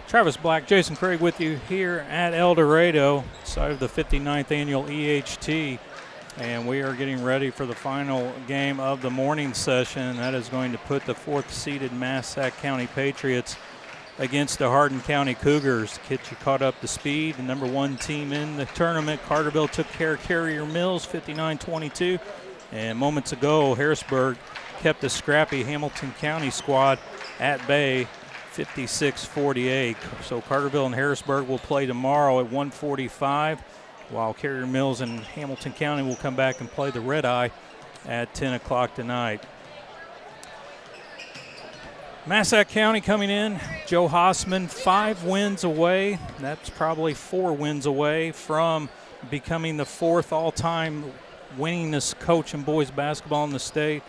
Travis Black, Jason Craig with you here at Eldorado, side of the 59th annual EHT. And we are getting ready for the final game of the morning session. That is going to put the fourth-seeded Massac County Patriots against the Hardin County Cougars. Get you caught up to speed. The number one team in the tournament, Carterville, took care of Carrier Mills, 59-22. And moments ago, Harrisburg kept the scrappy Hamilton County squad at bay, 56-48. So Carterville and Harrisburg will play tomorrow at 1:45. While Carrier Mills and Hamilton County will come back and play the Red Eye at 10 o'clock tonight. Massac County coming in, Joe Hossman, 5 wins away. That's probably 4 wins away from becoming the 4th all-time winningest coach in boys basketball in the state.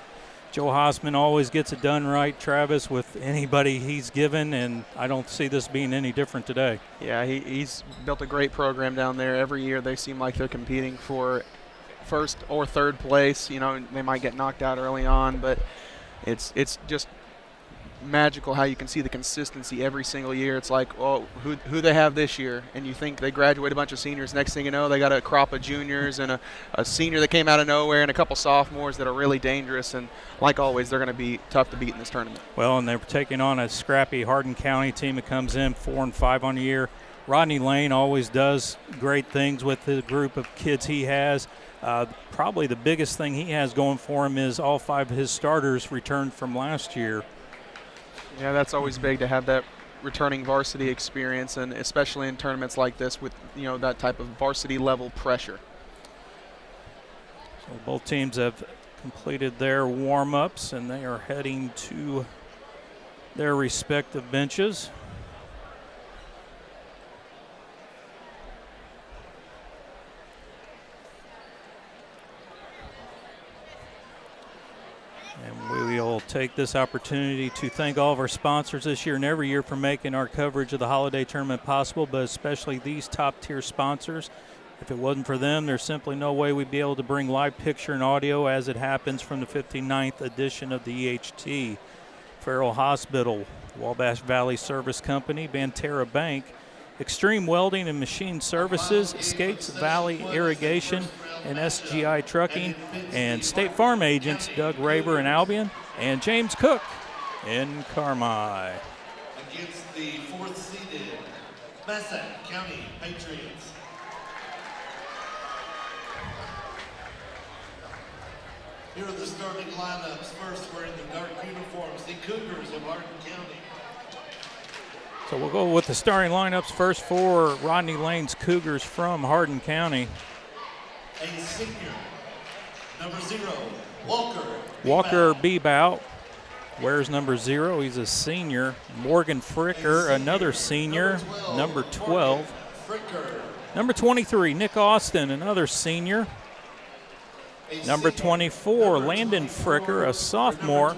Joe Hossman always gets it done right, Travis, with anybody he's given, and I don't see this being any different today. Yeah, he's built a great program down there. Every year they seem like they're competing for first or third place. You know, they might get knocked out early on, but it's just magical how you can see the consistency every single year. It's like, well, who they have this year, and you think they graduate a bunch of seniors. Next thing you know, they got a crop of juniors and a senior that came out of nowhere and a couple sophomores that are really dangerous, and like always, they're going to be tough to beat in this tournament. Well, and they're taking on a scrappy Hardin County team that comes in 4-5 on the year. Rodney Lane always does great things with the group of kids he has. Probably the biggest thing he has going for him is all 5 of his starters returned from last year. Yeah, that's always big to have that returning varsity experience, and especially in tournaments like this with, you know, that type of varsity level pressure. So both teams have completed their warm-ups, and they are heading to their respective benches. And we will take this opportunity to thank all of our sponsors this year and every year for making our coverage of the holiday tournament possible, but especially these top-tier sponsors. If it wasn't for them, there's simply no way we'd be able to bring live picture and audio as it happens from the 59th edition of the EHT. Farrell Hospital, Wabash Valley Service Company, Banterra Bank, Extreme Welding and Machine Services, Skates Valley Irrigation, and SGI Trucking, and State Farm agents Doug Raber in Albion and James Cook in Carmi. Against the 4th-seeded Massac County Patriots. Here are the starting lineups. First, wearing the dark uniforms, the Cougars of Hardin County. So we'll go with the starting lineups first for Rodney Lane's Cougars from Hardin County. A senior, number 0, Walker Bebout wears number 0. He's a senior. Morgan Fricker, another senior, number 12. Number 23, Nick Austin, another senior. Number 24, Landon Fricker, a sophomore.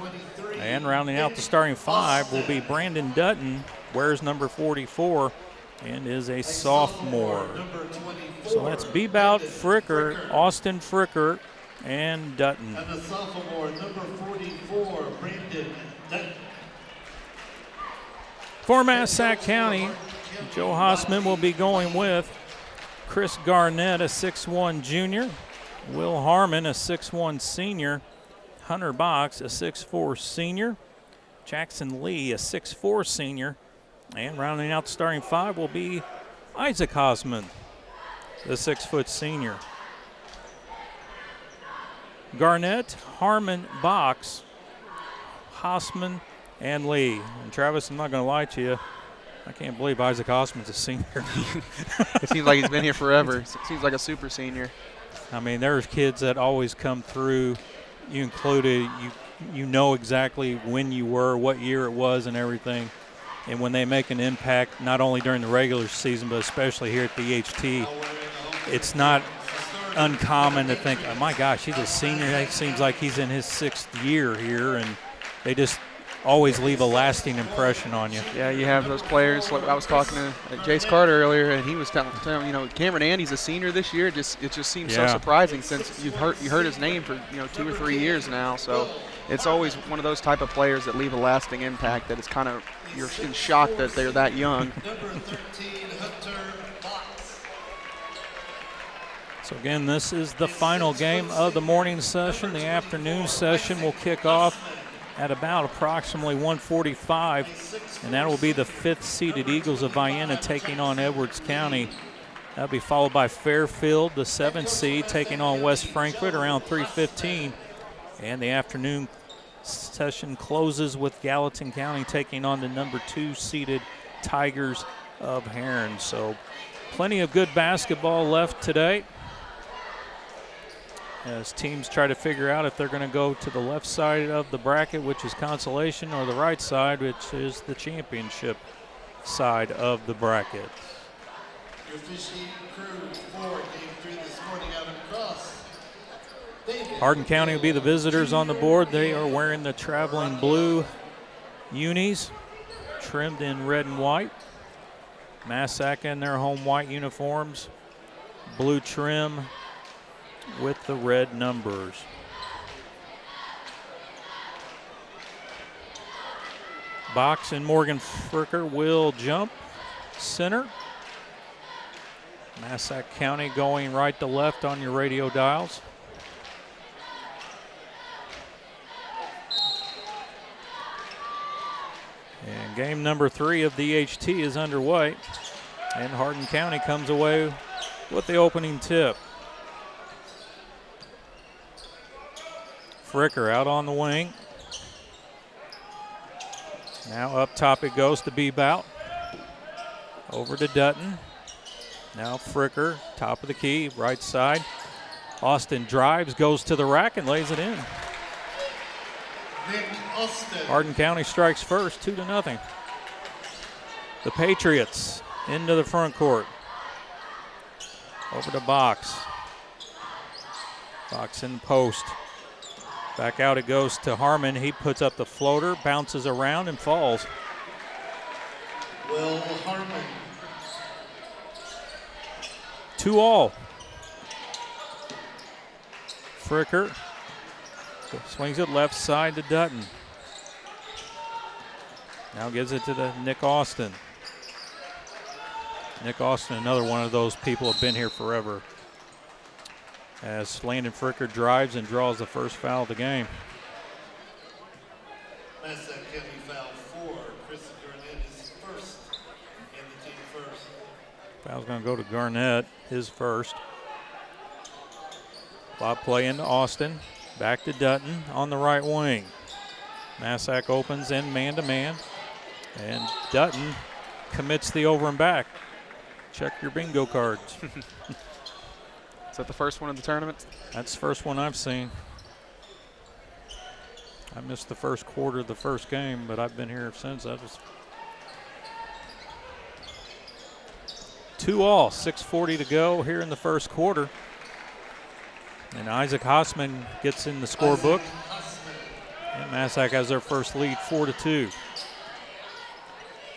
And rounding out the starting 5 will be Brandon Dutton, wears number 44, and is a sophomore. So that's Bebout, Fricker, Austin Fricker, and Dutton. And the sophomore, number 44, Brandon Dutton. For Massac County, Joe Hossman will be going with Chris Garnett, a 6'1 junior, Will Harmon, a 6'1 senior, Hunter Box, a 6'4 senior, Jackson Lee, a 6'4 senior, and rounding out the starting 5 will be Isaac Hossman, the 6' senior. Garnett, Harmon, Box, Hossman, and Lee. And Travis, I'm not going to lie to you, I can't believe Isaac Hossman's a senior. It seems like he's been here forever. It seems like a super senior. I mean, there's kids that always come through. You included, you know exactly when you were, what year it was, and everything. And when they make an impact, not only during the regular season, but especially here at the EHT, it's not uncommon to think, oh my gosh, he's a senior. It seems like he's in his 6th year here, and they just always leave a lasting impression on you. Yeah, you have those players. Like I was talking to Jace Carter earlier, and he was telling you know, Cameron Andy's a senior this year. It just seems so surprising since you heard his name for 2 or 3 years now. So it's always one of those type of players that leave a lasting impact that it's kind of, you're in shock that they're that young. Number 13, Hunter Box. So again, this is the final game of the morning session. The afternoon session will kick off at about approximately 1:45, and that will be the 5th-seeded Eagles of Vienna taking on Edwards County. That'll be followed by Fairfield, the 7th seed, taking on West Frankfort around 3:15. And the afternoon session closes with Gallatin County taking on the number 2-seeded Tigers of Heron. So plenty of good basketball left today as teams try to figure out if they're going to go to the left side of the bracket, which is consolation, or the right side, which is the championship side of the bracket. Your officiating crew for game 3 this morning out across. David. Hardin County will be the visitors on the board. They are wearing the traveling blue unis, trimmed in red and white. Massac in their home white uniforms, blue trim with the red numbers. Box and Morgan Fricker will jump center. Massac County going right to left on your radio dials. And game number 3 of the HT is underway, and Hardin County comes away with the opening tip. Fricker out on the wing. Now up top it goes to Bebout. Over to Dutton. Now Fricker, top of the key, right side. Austin drives, goes to the rack, and lays it in. Nick Austin. Hardin County strikes first, 2-0. The Patriots into the front court. Over to Box. Box in post. Back out it goes to Harmon. He puts up the floater, bounces around, and falls. Will Harmon. 2-all. Fricker swings it left side to Dutton. Now gives it to Nick Austin. Nick Austin, another one of those people who have been here forever. As Landon Fricker drives and draws the first foul of the game. Massac County foul 4. Chris Garnett is first and the team first. Foul's going to go to Garnett, his first. Lob play into Austin. Back to Dutton on the right wing. Massac opens in man-to-man. And Dutton commits the over and back. Check your bingo cards. Is that the first one of the tournament? That's the first one I've seen. I missed the first quarter of the first game, but I've been here since. I was 2-all, 6:40 to go here in the first quarter. And Isaac Hossman gets in the scorebook. And Massac has their first lead, 4-2.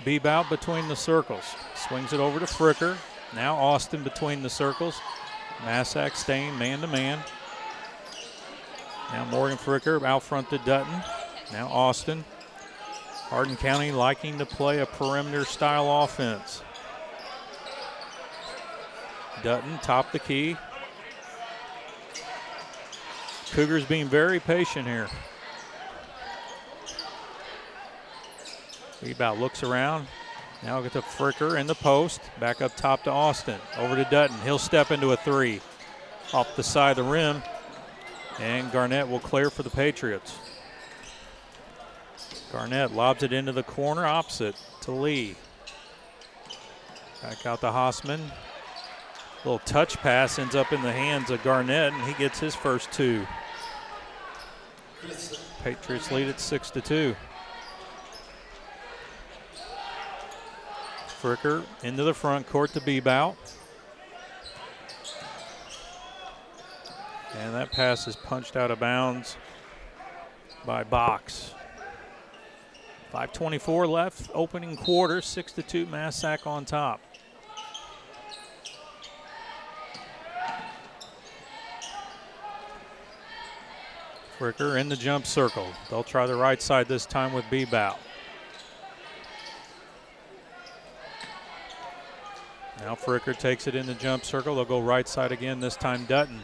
Bebout between the circles. Swings it over to Fricker. Now Austin between the circles. Massac staying man-to-man. Now Morgan Fricker out front to Dutton. Now Austin. Hardin County liking to play a perimeter-style offense. Dutton, top the key. Cougars being very patient here. Bebout looks around. Now get to Fricker in the post. Back up top to Austin. Over to Dutton. He'll step into a 3. Off the side of the rim. And Garnett will clear for the Patriots. Garnett lobs it into the corner opposite to Lee. Back out to Hossman. Little touch pass ends up in the hands of Garnett, and he gets his first 2. Patriots lead at 6-2. Fricker into the front court to Bebout. And that pass is punched out of bounds by Box. 5:24 left, opening quarter, 6-2, Massac on top. Fricker in the jump circle. They'll try the right side this time with Bebout. Now Fricker takes it in the jump circle. They'll go right side again, this time Dutton.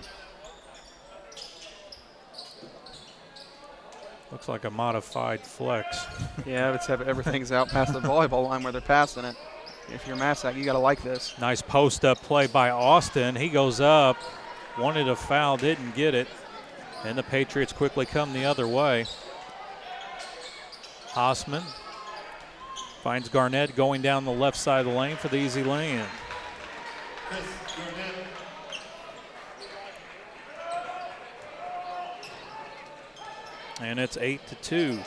Looks like a modified flex. Yeah, everything's out past the volleyball line where they're passing it. If you're Massac, you got to like this. Nice post-up play by Austin. He goes up, wanted a foul, didn't get it. And the Patriots quickly come the other way. Hausman finds Garnett going down the left side of the lane for the easy lay-in. And it's 8-2.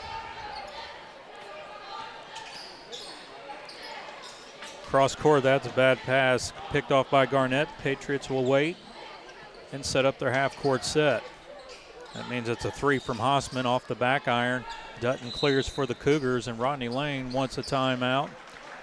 Cross court, that's a bad pass. Picked off by Garnett. Patriots will wait and set up their half court set. That means it's a 3 from Hausman off the back iron. Dutton clears for the Cougars, and Rodney Lane wants a timeout.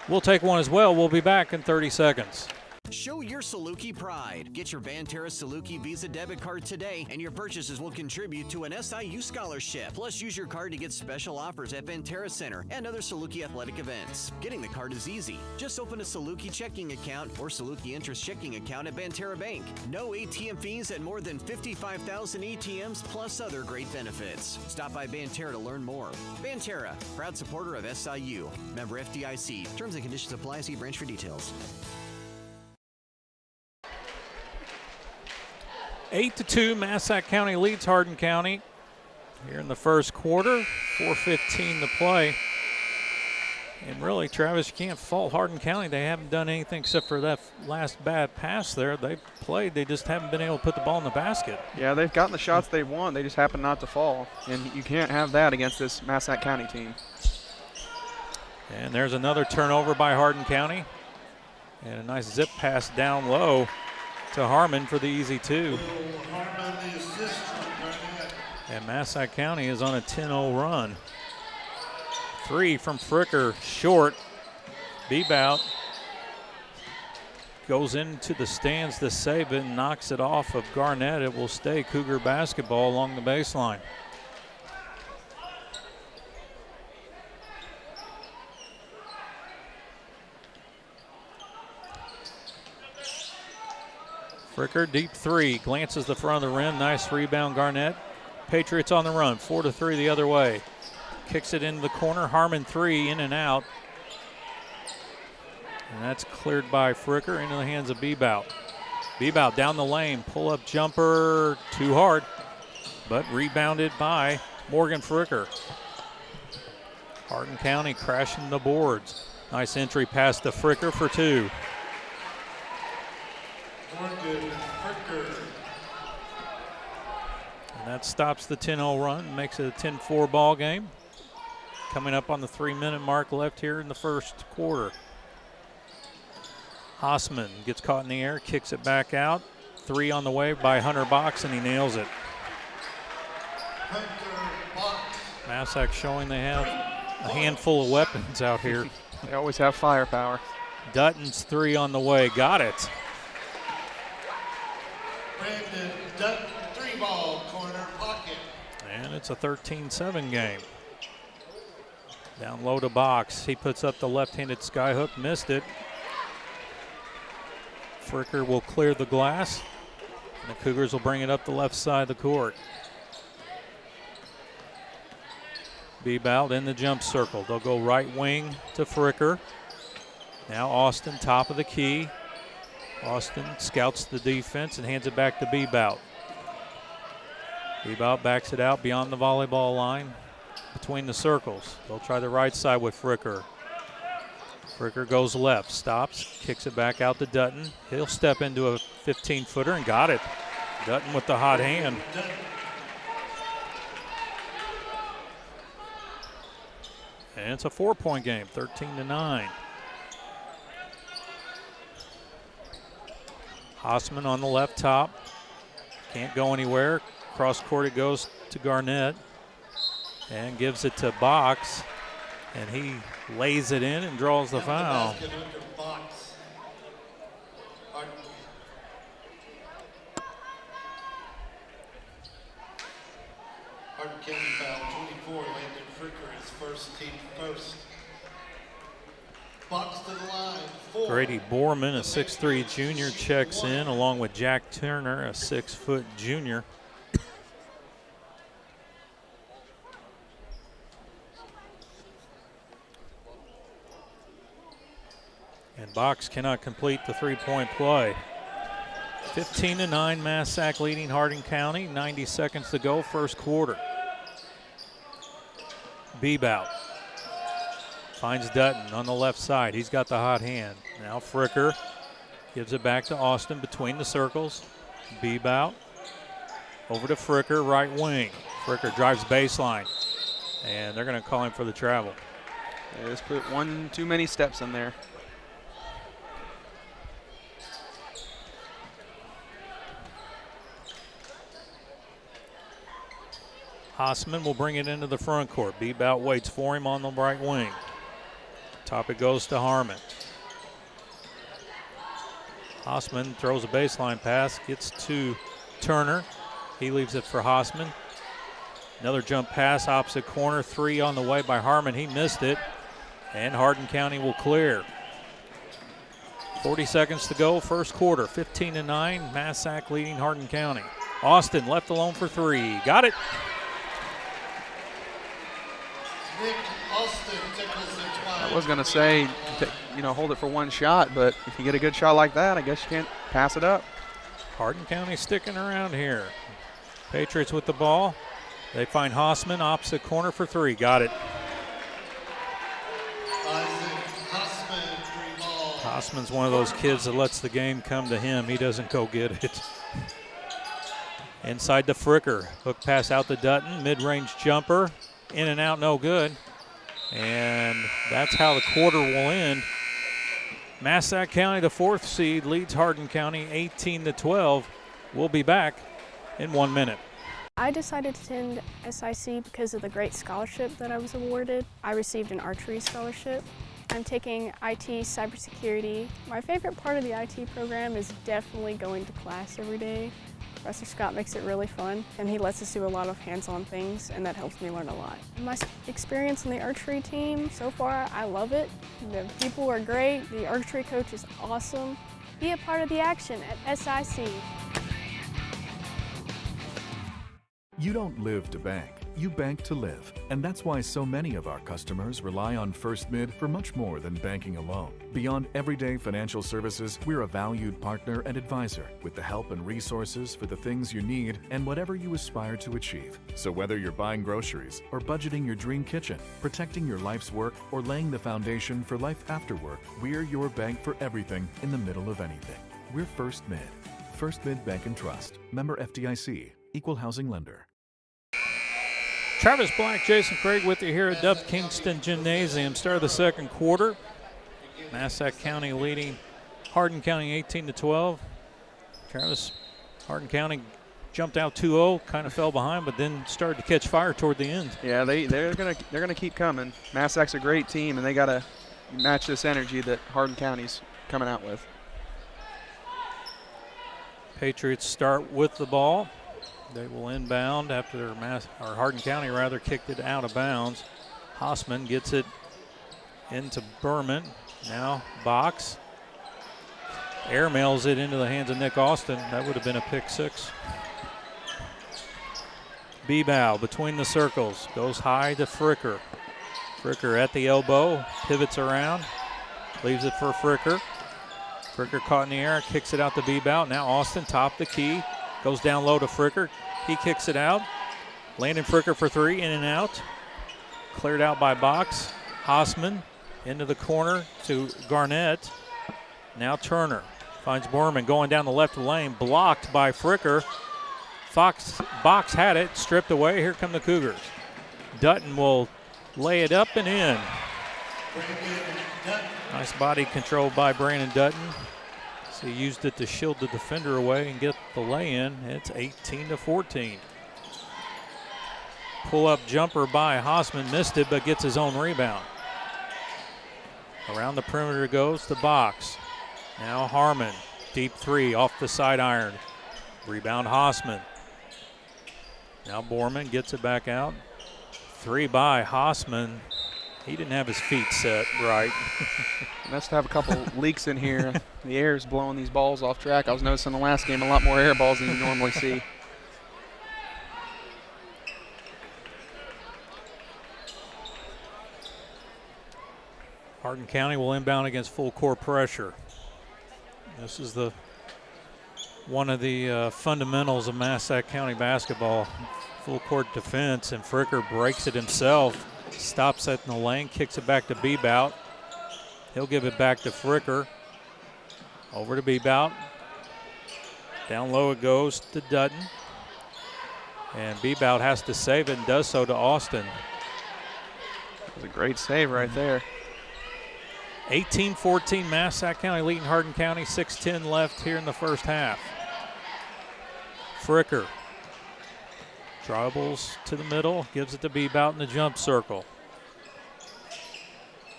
We'll take one as well. We'll be back in 30 seconds. Show your Saluki pride. Get your Banterra Saluki Visa debit card today, and your purchases will contribute to an SIU scholarship. Plus, use your card to get special offers at Banterra Center and other Saluki athletic events. Getting the card is easy. Just open a Saluki checking account or Saluki interest checking account at Banterra Bank. No ATM fees at more than 55,000 ATMs, plus other great benefits. Stop by Banterra to learn more. Banterra, proud supporter of SIU. Member FDIC. Terms and conditions apply. See branch for details. 8-2, Massac County leads Hardin County here in the first quarter. 4:15 to play. And really, Travis, you can't fault Hardin County. They haven't done anything except for that last bad pass there. They've played. They just haven't been able to put the ball in the basket. Yeah, they've gotten the shots they want. They just happen not to fall. And you can't have that against this Massac County team. And there's another turnover by Hardin County. And a nice zip pass down low to Harmon for the easy 2. And Massac County is on a 10-0 run. 3 from Fricker, short. Bebout goes into the stands to save it and knocks it off of Garnett. It will stay Cougar basketball along the baseline. Fricker, deep 3, glances the front of the rim. Nice rebound, Garnett. Patriots on the run, 4-3 the other way. Kicks it into the corner. Harmon 3, in and out. And that's cleared by Fricker into the hands of Bebout. Bebout down the lane, pull-up jumper, too hard, but rebounded by Morgan Fricker. Hardin County crashing the boards. Nice entry pass to Fricker for 2. And that stops the 10-0 run, makes it a 10-4 ball game. Coming up on the 3-minute mark left here in the first quarter. Hausman gets caught in the air, kicks it back out. 3 on the way by Hunter Box, and he nails it. Massac showing they have a handful of weapons out here. They always have firepower. Dutton's 3 on the way, got it. Brandon Dutton, 3-ball corner pocket. And it's a 13-7 game. Down low to Box. He puts up the left-handed skyhook, missed it. Fricker will clear the glass. And the Cougars will bring it up the left side of the court. Bebout in the jump circle. They'll go right wing to Fricker. Now Austin, top of the key. Austin scouts the defense and hands it back to Bebout. Bebout backs it out beyond the volleyball line between the circles. They'll try the right side with Fricker. Fricker goes left, stops, kicks it back out to Dutton. He'll step into a 15-footer and got it. Dutton with the hot hand. And it's a 4-point game, 13-9. Hausman on the left top. Can't go anywhere. Cross court it goes to Garnett. And gives it to Box. And he lays it in and draws the foul. first. Box to the line. 4. Grady Borman, a 6'3" junior, checks in along with Jack Turner, a 6-foot junior. And Box cannot complete the three-point play. 15-9, Massac leading Hardin County. 90 seconds to go, first quarter. Bebout finds Dutton on the left side. He's got the hot hand. Now Fricker gives it back to Austin between the circles. Bebout over to Fricker, right wing. Fricker drives baseline, and they're going to call him for the travel. They just put one too many steps in there. Hausman will bring it into the front court. Bebout waits for him on the right wing. Top it goes to Harmon. Hausman throws a baseline pass, gets to Turner. He leaves it for Hausman. Another jump pass, opposite corner, 3 on the way by Harmon. He missed it, and Hardin County will clear. 40 seconds to go, first quarter, 15-9, Massac leading Hardin County. Austin left alone for 3, got it. Nick Austin tickles the twine. I was going to say, hold it for one shot, but if you get a good shot like that, I guess you can't pass it up. Hardin County sticking around here. Patriots with the ball. They find Hausman, opposite corner for 3. Got it. Isaac Hausman, 3 ball. Hausman's one of those kids that lets the game come to him. He doesn't go get it. Inside to Fricker. Hook pass out to Dutton. Mid-range jumper. In and out, no good. And that's how the quarter will end. Massac County, the 4th seed, leads Hardin County 18-12. We'll be back in 1 minute. I decided to attend SIC because of the great scholarship that I was awarded. I received an archery scholarship. I'm taking IT cybersecurity. My favorite part of the IT program is definitely going to class every day. Professor Scott makes it really fun, and he lets us do a lot of hands-on things, and that helps me learn a lot. My experience on the archery team, so far, I love it. The people are great, the archery coach is awesome. Be a part of the action at SIC. You don't live to bank, you bank to live. And that's why so many of our customers rely on First Mid for much more than banking alone. Beyond everyday financial services, we're a valued partner and advisor with the help and resources for the things you need and whatever you aspire to achieve. So whether you're buying groceries or budgeting your dream kitchen, protecting your life's work, or laying the foundation for life after work, we're your bank for everything in the middle of anything. We're First Mid. First Mid Bank and Trust. Member FDIC. Equal housing lender. Travis Black, Jason Craig with you here at Duff Kingston Gymnasium. Start of the second quarter. Massac County leading Hardin County 18-12. Travis, Hardin County jumped out 2-0, kind of fell behind, but then started to catch fire toward the end. Yeah, they're gonna keep coming. Massac's a great team, and they gotta match this energy that Hardin County's coming out with. Patriots start with the ball. They will inbound after Hardin County kicked it out of bounds. Hausman gets it into Berman. Now Box airmails it into the hands of Nick Austin. That would have been a pick 6. Bebout between the circles. Goes high to Fricker. Fricker at the elbow. Pivots around. Leaves it for Fricker. Fricker caught in the air. Kicks it out to Bebout. Now Austin top the key. Goes down low to Fricker. He kicks it out. Landon Fricker for 3, in and out. Cleared out by Box. Hausman into the corner to Garnett. Now Turner finds Borman going down the left lane. Blocked by Fricker. Box had it, stripped away. Here come the Cougars. Dutton will lay it up and in. Nice body control by Brandon Dutton. He used it to shield the defender away and get the lay-in. It's 18-14. Pull-up jumper by Hausman, missed it, but gets his own rebound. Around the perimeter goes to Box. Now Harmon, deep 3 off the side iron. Rebound Hausman. Now Borman gets it back out. 3 by Hausman. He didn't have his feet set right. Must have a couple leaks in here. The air is blowing these balls off track. I was noticing the last game a lot more air balls than you normally see. Hardin County will inbound against full court pressure. This is one of the fundamentals of Massac County basketball. Full court defense, and Fricker breaks it himself. Stops it in the lane, kicks it back to Bebout. He'll give it back to Fricker. Over to Bebout. Down low it goes to Dutton. And Bebout has to save it and does so to Austin. That was a great save right there. 18-14, Massac County leading Hardin County. 6:10 left here in the first half. Fricker dribbles to the middle, gives it to Bebout in the jump circle.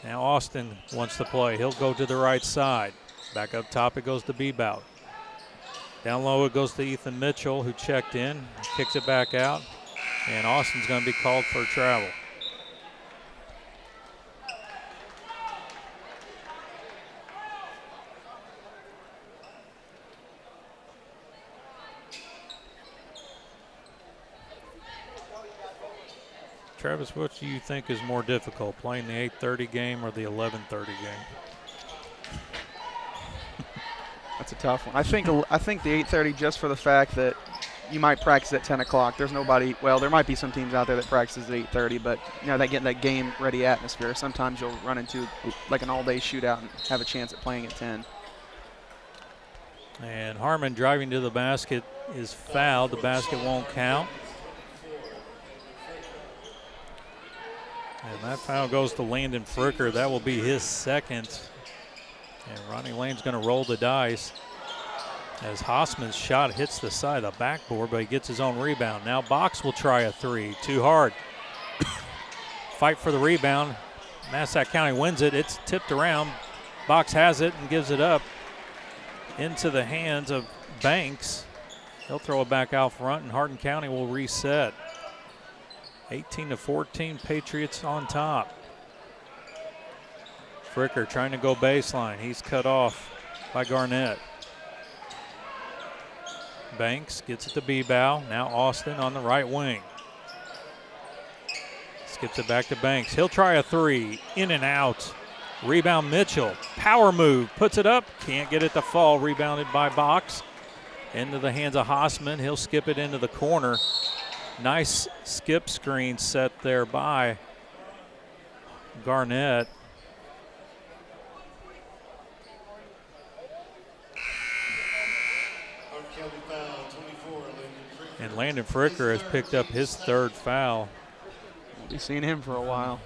Now Austin wants to play. He'll go to the right side. Back up top it goes to Bebout. Down low it goes to Ethan Mitchell, who checked in, kicks it back out, and Austin's going to be called for travel. Travis, what do you think is more difficult, playing the 8:30 game or the 11:30 game? That's a tough one. I think the 8:30, just for the fact that you might practice at 10 o'clock. There's nobody. Well, there might be some teams out there that practices at 8:30, but they get that game-ready atmosphere. Sometimes you'll run into like an all-day shootout and have a chance at playing at 10. And Harmon driving to the basket is fouled. The basket won't count. And that foul goes to Landon Fricker. That will be his second. And Ronnie Lane's going to roll the dice as Hausman's shot hits the side of the backboard, but he gets his own rebound. Now Box will try a three. Too hard. Fight for the rebound. Massac County wins it. It's tipped around. Box has it and gives it up into the hands of Banks. He'll throw it back out front, and Hardin County will reset. 18-14, Patriots on top. Fricker trying to go baseline. He's cut off by Garnett. Banks gets it to Bebout. Now Austin on the right wing. Skips it back to Banks. He'll try a three. In and out. Rebound Mitchell. Power move. Puts it up. Can't get it to fall. Rebounded by Box. Into the hands of Hausman. He'll skip it into the corner. Nice skip screen set there by Garnett. And Landon Fricker has picked up his third foul. We'll be seeing him for a while,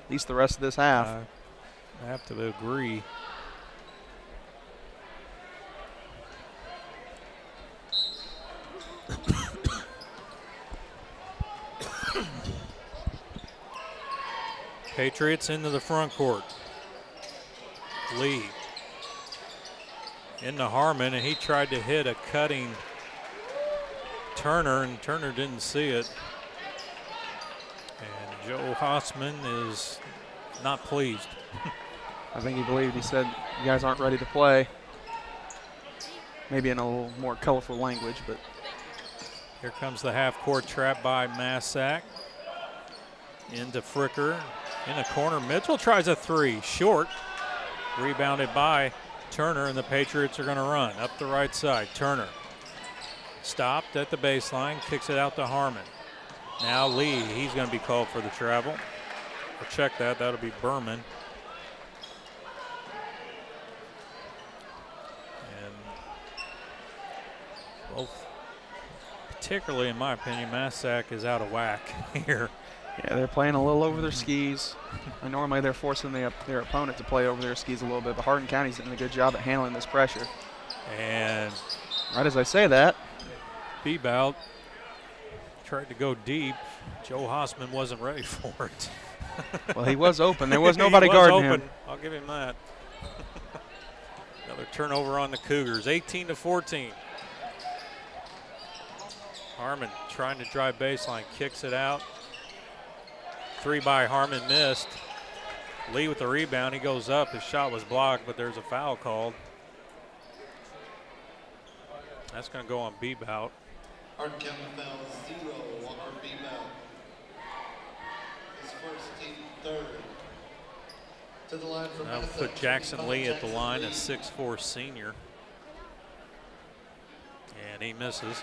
at least the rest of this half. I have to agree. Patriots into the front court. Lee into Harmon, and he tried to hit a cutting Turner, and Turner didn't see it. And Joe Hausman is not pleased. I think he believed. He said, "You guys aren't ready to play." Maybe in a little more colorful language, but. Here comes the half-court trap by Massac. Into Fricker. In the corner, Mitchell tries a three. Short. Rebounded by Turner, and the Patriots are going to run up the right side. Turner stopped at the baseline, kicks it out to Harmon. Now Lee, he's going to be called for the travel. We'll check that. That'll be Berman. And both, particularly in my opinion, Massac is out of whack here. Yeah, they're playing a little over their skis. And normally they're forcing their opponent to play over their skis a little bit, but Hardin County's doing a good job at handling this pressure. And right as I say that, Bebout tried to go deep. Joe Hausman wasn't ready for it. Well, he was open. There was nobody guarding him. I'll give him that. Another turnover on the Cougars, 18-14. Harmon trying to drive baseline, kicks it out. Three by Harmon missed. Lee with the rebound. He goes up. His shot was blocked, but there's a foul called. That's going to go on Bebout. Hardin County foul 0, Walker Bebout. His first, team third. To the line for That'll Massac, put Jackson 25, Lee at the Jackson line, Lee. a 6'4" senior. And he misses.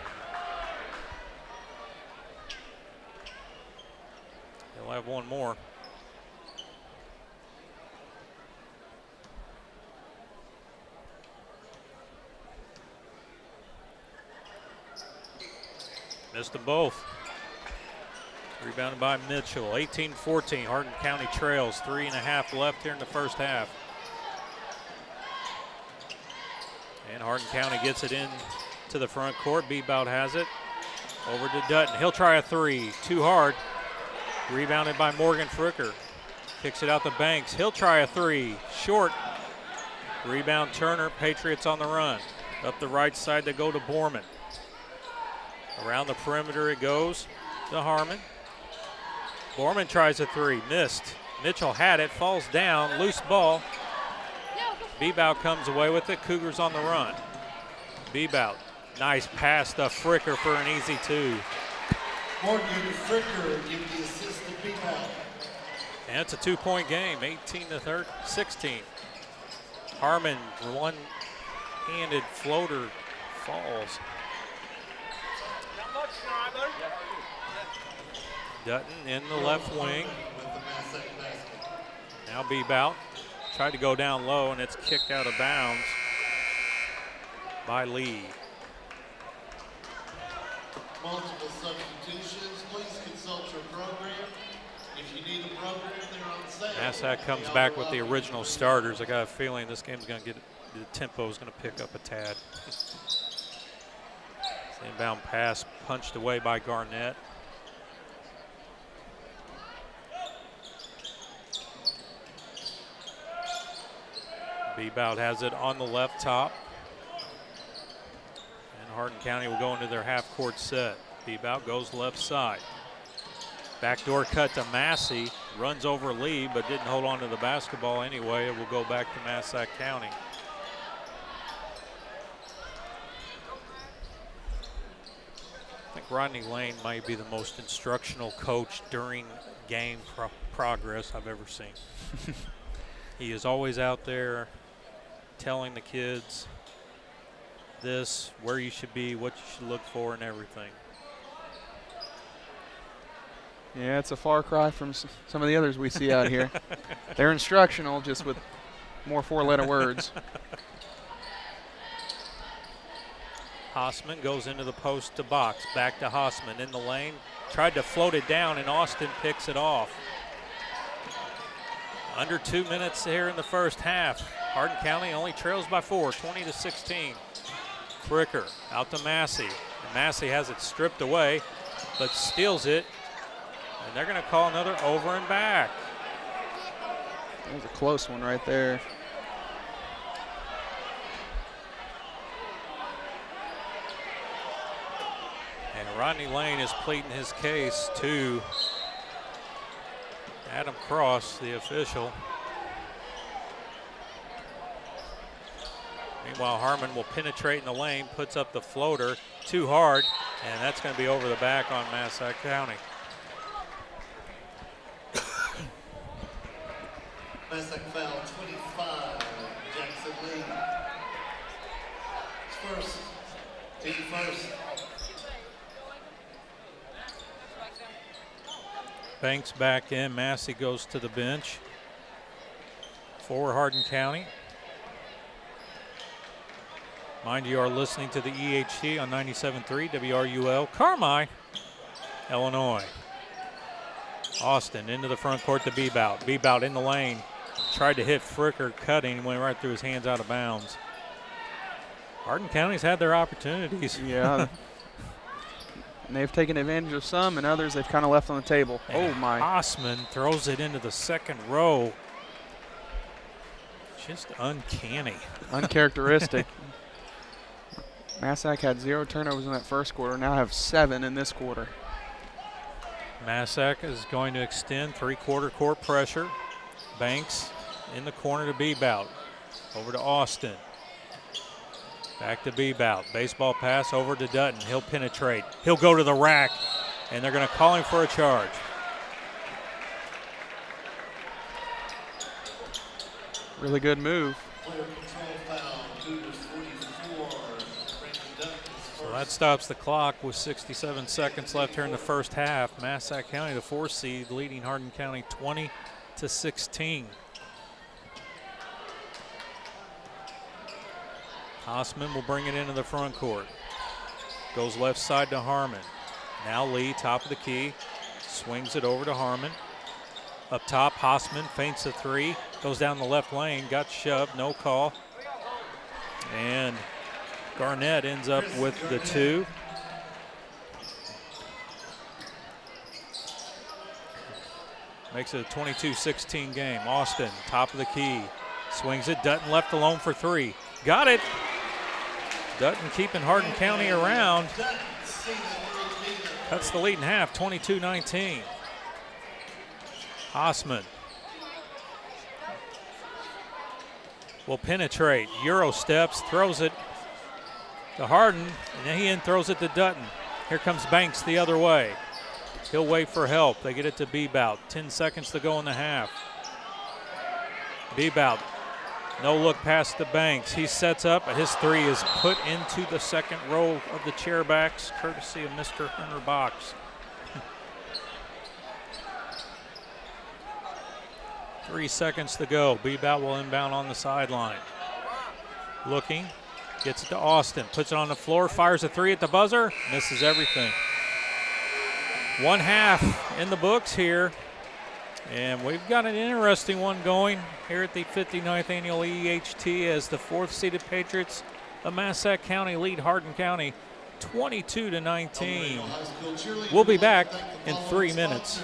He'll have one more. Missed them both. Rebounded by Mitchell. 18-14. Hardin County trails. 3.5 left here in the first half. And Hardin County gets it in to the front court. Bebout has it. Over to Dutton. He'll try a three. Too hard. Rebounded by Morgan Fricker. Kicks it out to Banks. He'll try a three. Short. Rebound Turner. Patriots on the run. Up the right side they go to Borman. Around the perimeter it goes to Harmon. Borman tries a three. Missed. Mitchell had it. Falls down. Loose ball. Bebout comes away with it. Cougars on the run. Bebout. Nice pass to Fricker for an easy two. Morgan Fricker give the assist to Bebout. And it's a 2-point game, 18-16. Harmon, one-handed floater falls. Dutton in the left wing. With the Massac basket. Now Bebout tried to go down low, and it's kicked out of bounds by Lee. Multiple substitutions. Please consult your program. If you need a program, they're on sale. Massac comes back with the original starters. I got a feeling this game's going to get, the tempo is going to pick up a tad. Inbound pass punched away by Garnett. Bebout has it on the left top. And Hardin County will go into their half-court set. Bebout goes left side. Backdoor cut to Massey. Runs over Lee, but didn't hold on to the basketball anyway. It will go back to Massac County. I think Rodney Lane might be the most instructional coach during game progress I've ever seen. He is always out there telling the kids this, where you should be, what you should look for, and everything. Yeah, it's a far cry from some of the others we see out here. They're instructional, just with more four-letter words. Hossman goes into the post to box. Back to Hossman in the lane. Tried to float it down, and Austin picks it off. Under 2 minutes here in the first half. Hardin County only trails by 4, 20-16. Fricker out to Massey. And Massey has it stripped away, but steals it. And they're going to call another over and back. That was a close one right there. And Rodney Lane is pleading his case to Adam Cross, the official. Meanwhile, Harmon will penetrate in the lane, puts up the floater too hard, and that's going to be over the back on Massac County. Massac foul 25, Jackson Lee. First, team first. Banks back in. Massey goes to the bench for Hardin County. Mind you are listening to the EHT on 97.3 WRUL, Carmi, Illinois. Austin into the front court to Bebout. Bebout in the lane. Tried to hit Fricker cutting, went right through his hands out of bounds. Hardin County's had their opportunities. Yeah. And they've taken advantage of some, and others they've kind of left on the table. And oh, my. Osman throws it into the second row. Just uncanny. Uncharacteristic. Massac had 0 turnovers in that first quarter, now have 7 in this quarter. Massac is going to extend three-quarter court pressure. Banks in the corner to Bebout. Over to Austin. Back to Bebout. Baseball pass over to Dutton. He'll penetrate. He'll go to the rack, and they're going to call him for a charge. Really good move. So that stops the clock with 67 seconds left here in the first half. Massac County, the 4 seed, leading Hardin County 20-16. Hausman will bring it into the front court. Goes left side to Harmon. Now Lee, top of the key. Swings it over to Harmon. Up top, Hausman feints a 3. Goes down the left lane. Got shoved, no call. And Garnett ends up with the 2. Makes it a 22-16 game. Austin, top of the key. Swings it. Dutton left alone for 3. Got it. Dutton keeping Hardin County around. That's the lead in half, 22-19. Hausman will penetrate. Euro steps, throws it to Hardin, and then he throws it to Dutton. Here comes Banks the other way. He'll wait for help. They get it to Bebout. 10 seconds to go in the half. Bebout. No look past the Banks. He sets up, but his 3 is put into the second row of the chairbacks, courtesy of Mr. Hunter Box. 3 seconds to go. Bebout will inbound on the sideline. Looking, gets it to Austin, puts it on the floor, fires a 3 at the buzzer, misses everything. 1 half in the books here. And we've got an interesting one going here at the 59th annual EHT as the 4th seeded Patriots of Massac County lead Hardin County 22-19. We'll be back in 3 minutes.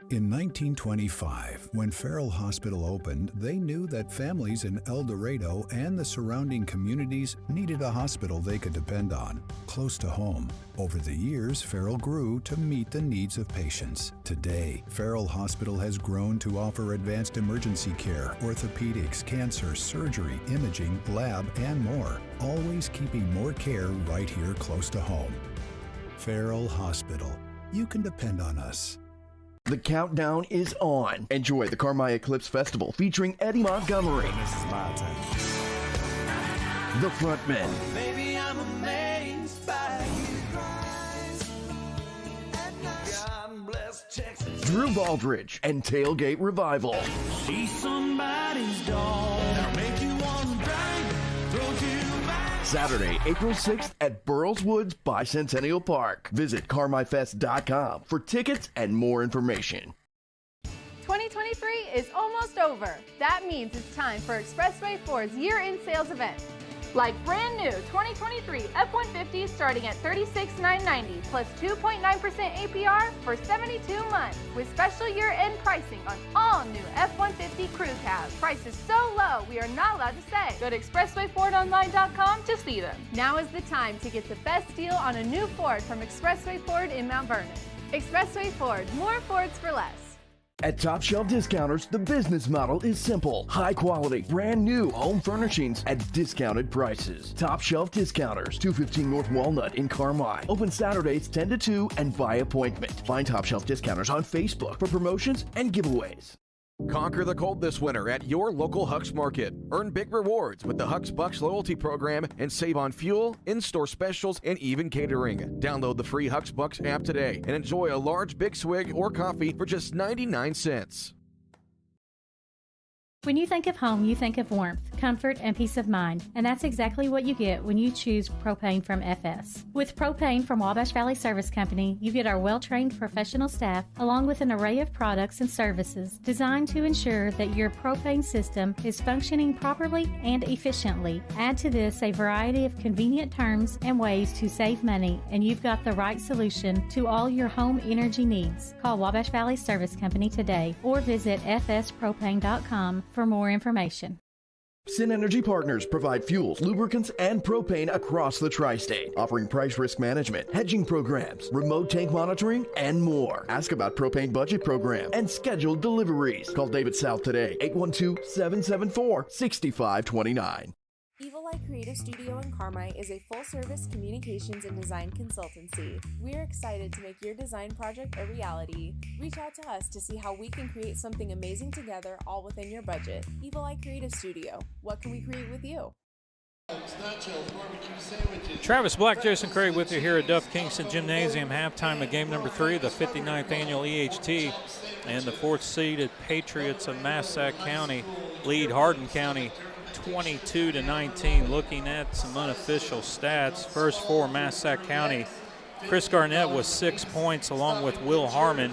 In 1925, when Farrell Hospital opened, they knew that families in Eldorado and the surrounding communities needed a hospital they could depend on, close to home. Over the years, Farrell grew to meet the needs of patients. Today, Farrell Hospital has grown to offer advanced emergency care, orthopedics, cancer, surgery, imaging, lab, and more, always keeping more care right here close to home. Farrell Hospital. You can depend on us. The countdown is on. Enjoy the Carmi Eclipse Festival featuring Eddie Montgomery, the Frontmen, Baby, I'm amazed by God bless Texas. Drew Baldridge, and Tailgate Revival. See somebody's dog. That'll make you want to drive, throw to your back. Saturday, April 6th at Burles Woods Bicentennial Park. Visit carmifest.com for tickets and more information. 2023 is almost over. That means it's time for Expressway Ford's year-end sales event. Like brand new 2023 F-150 starting at $36,990 plus 2.9% APR for 72 months with special year-end pricing on all new F-150 crew cabs. Prices so low we are not allowed to say. Go to expresswayfordonline.com to see them. Now is the time to get the best deal on a new Ford from Expressway Ford in Mount Vernon. Expressway Ford, more Fords for less. At Top Shelf Discounters, the business model is simple. High quality, brand new home furnishings at discounted prices. Top Shelf Discounters, 215 North Walnut in Carmi. Open Saturdays 10 to 2 and by appointment. Find Top Shelf Discounters on Facebook for promotions and giveaways. Conquer the cold this winter at your local Huck's Market. Earn big rewards with the Huck's Bucks loyalty program and save on fuel, in-store specials, and even catering. Download the free Huck's Bucks app today and enjoy a large Big Swig or coffee for just 99 cents. When you think of home, you think of warmth, comfort, and peace of mind. And that's exactly what you get when you choose propane from FS. With propane from Wabash Valley Service Company, you get our well-trained professional staff along with an array of products and services designed to ensure that your propane system is functioning properly and efficiently. Add to this a variety of convenient terms and ways to save money, and you've got the right solution to all your home energy needs. Call Wabash Valley Service Company today or visit fspropane.com for more information. Synergy Partners provide fuels, lubricants, and propane across the tri-state, offering price risk management, hedging programs, remote tank monitoring, and more. Ask about propane budget program and scheduled deliveries. Call David South today, 812-774-6529. Evil Eye Creative Studio in Carmi is a full-service communications and design consultancy. We're excited to make your design project a reality. Reach out to us to see how we can create something amazing together, all within your budget. Evil Eye Creative Studio. What can we create with you? Travis Black, Jason Craig with you here at Duff Kingston Gymnasium. Halftime of game number 3, the 59th annual EHT. And the 4th-seeded Patriots of Massac County lead Hardin County 22-19. Looking at some unofficial stats, first for Massac County, Chris Garnett with 6 points along with Will Harmon,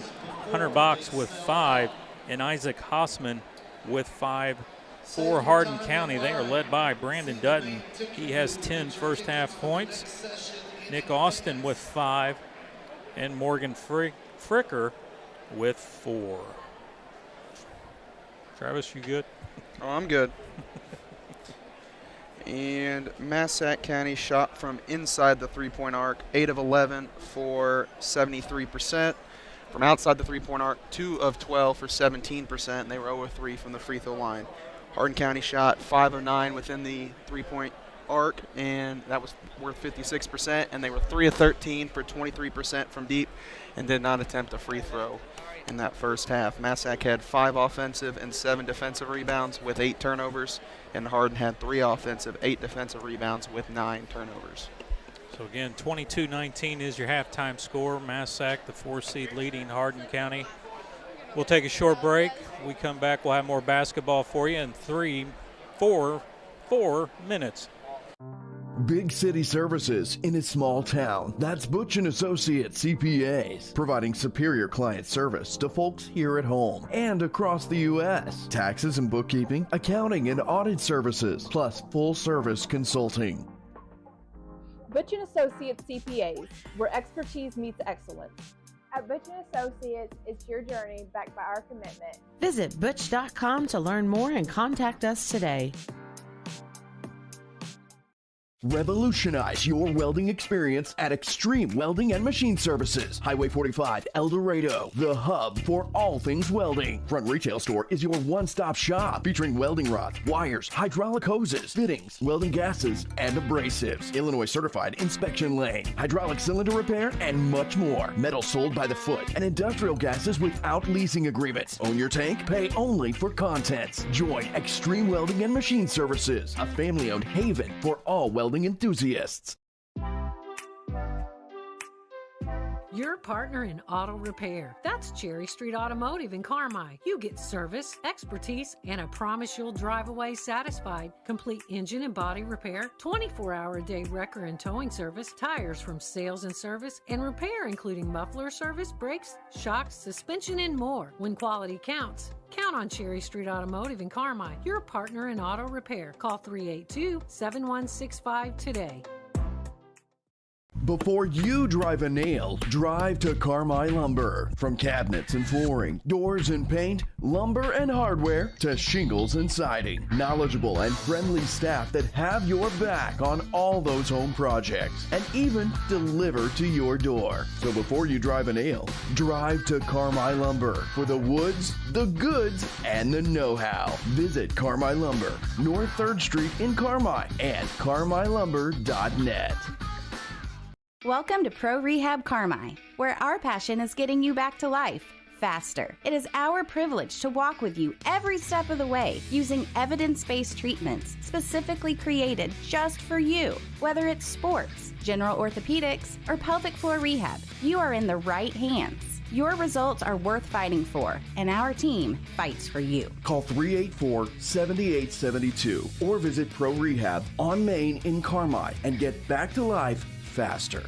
Hunter Box with 5, and Isaac Hossman with 5. For Hardin County, they are led by Brandon Dutton. He has 10 first half points. Nick Austin with 5, and Morgan Fricker with 4. Travis, you good? Oh, I'm good. And Massac County shot from inside the three-point arc, 8 of 11 for 73%. From outside the three-point arc, 2 of 12 for 17%, and they were 0 of 3 from the free throw line. Hardin County shot 5 of 9 within the three-point arc, and that was worth 56%, and they were 3 of 13 for 23% from deep and did not attempt a free throw in that first half. Massac had 5 offensive and 7 defensive rebounds with 8 turnovers, and Hardin had 3 offensive, 8 defensive rebounds with 9 turnovers. So again, 22-19 is your halftime score. Massac, the 4 seed, leading Hardin County. We'll take a short break. We come back, we'll have more basketball for you in 4 minutes. Big city services in a small town. That's Butch & Associates CPAs, providing superior client service to folks here at home and across the U.S. Taxes and bookkeeping, accounting and audit services, plus full-service consulting. Butch & Associates CPAs, where expertise meets excellence. At Butch & Associates, it's your journey backed by our commitment. Visit butch.com to learn more and contact us today. Revolutionize your welding experience at Extreme Welding and Machine Services. Highway 45, Eldorado, the hub for all things welding. Front Retail Store is your one-stop shop featuring welding rods, wires, hydraulic hoses, fittings, welding gases, and abrasives. Illinois certified inspection lane, hydraulic cylinder repair, and much more. Metal sold by the foot and industrial gases without leasing agreements. Own your tank, pay only for contents. Join Extreme Welding and Machine Services, a family-owned haven for all welding enthusiasts. Your partner in auto repair. That's Cherry Street Automotive in Carmi. You get service, expertise, and a promise you'll drive away satisfied. Complete engine and body repair, 24-hour-a-day wrecker and towing service, tires from sales and service, and repair including muffler service, brakes, shocks, suspension, and more. When quality counts, count on Cherry Street Automotive in Carmi. Your partner in auto repair. Call 382-7165 today. Before you drive a nail, drive to Carmi Lumber. From cabinets and flooring, doors and paint, lumber and hardware, to shingles and siding. Knowledgeable and friendly staff that have your back on all those home projects and even deliver to your door. So before you drive a nail, drive to Carmi Lumber for the woods, the goods, and the know-how. Visit Carmi Lumber, North 3rd Street in Carmi and carmilumber.net. Welcome to Pro Rehab Carmi, where our passion is getting you back to life faster. It is our privilege to walk with you every step of the way using evidence-based treatments specifically created just for you. Whether it's sports, general orthopedics, or pelvic floor rehab, you are in the right hands. Your results are worth fighting for, and our team fights for you. Call 384-7872 or visit Pro Rehab on Main in Carmi and get back to life faster.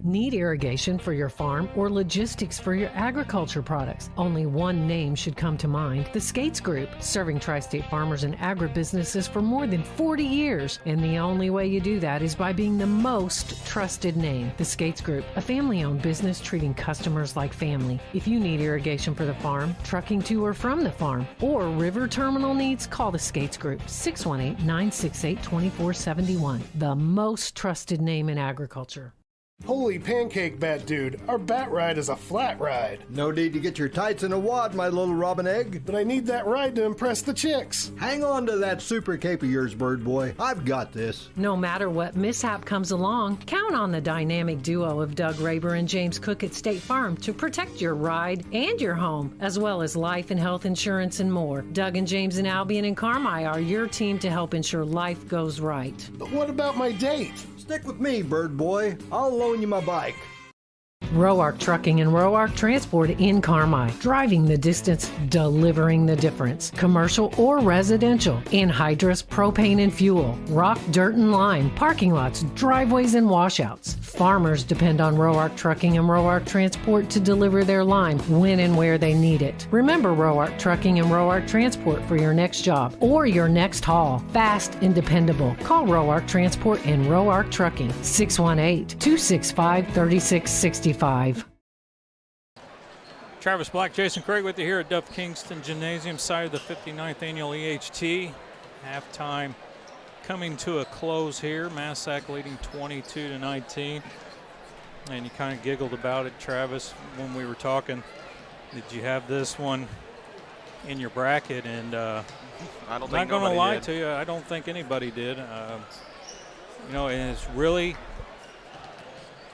Need irrigation for your farm or logistics for your agriculture products? Only one name should come to mind: the Skates Group, serving tri-state farmers and agribusinesses for more than 40 years. And the only way you do that is by being the most trusted name. The Skates Group, a family-owned business treating customers like family. If you need irrigation for the farm, trucking to or from the farm, or river terminal needs, call the Skates Group, 618-968-2471. The most trusted name in agriculture. Holy pancake bat dude, our bat ride is a flat ride. No need to get your tights in a wad, my little robin egg. But I need that ride to impress the chicks. Hang on to that super cape of yours, bird boy. I've got this. No matter what mishap comes along, count on the dynamic duo of Doug Raber and James Cook at State Farm to protect your ride and your home, as well as life and health insurance and more. Doug and James in Albion and Carmi are your team to help ensure life goes right. But what about my date? Stick with me, bird boy. I'll loan you my bike. Roark Trucking and Roark Transport in Carmi. Driving the distance, delivering the difference. Commercial or residential. Anhydrous propane and fuel. Rock, dirt, and lime. Parking lots, driveways, and washouts. Farmers depend on Roark Trucking and Roark Transport to deliver their lime when and where they need it. Remember Roark Trucking and Roark Transport for your next job or your next haul. Fast and dependable. Call Roark Transport and Roark Trucking. 618-265-3665. Travis Black, Jason Craig with you here at Duff Kingston Gymnasium, side of the 59th annual EHT. Halftime coming to a close here. Massac leading 22-19. And you kind of giggled about it, Travis, when we were talking. Did you have this one in your bracket? And I don't think not going to lie did. to you, I don't think anybody did. You know, and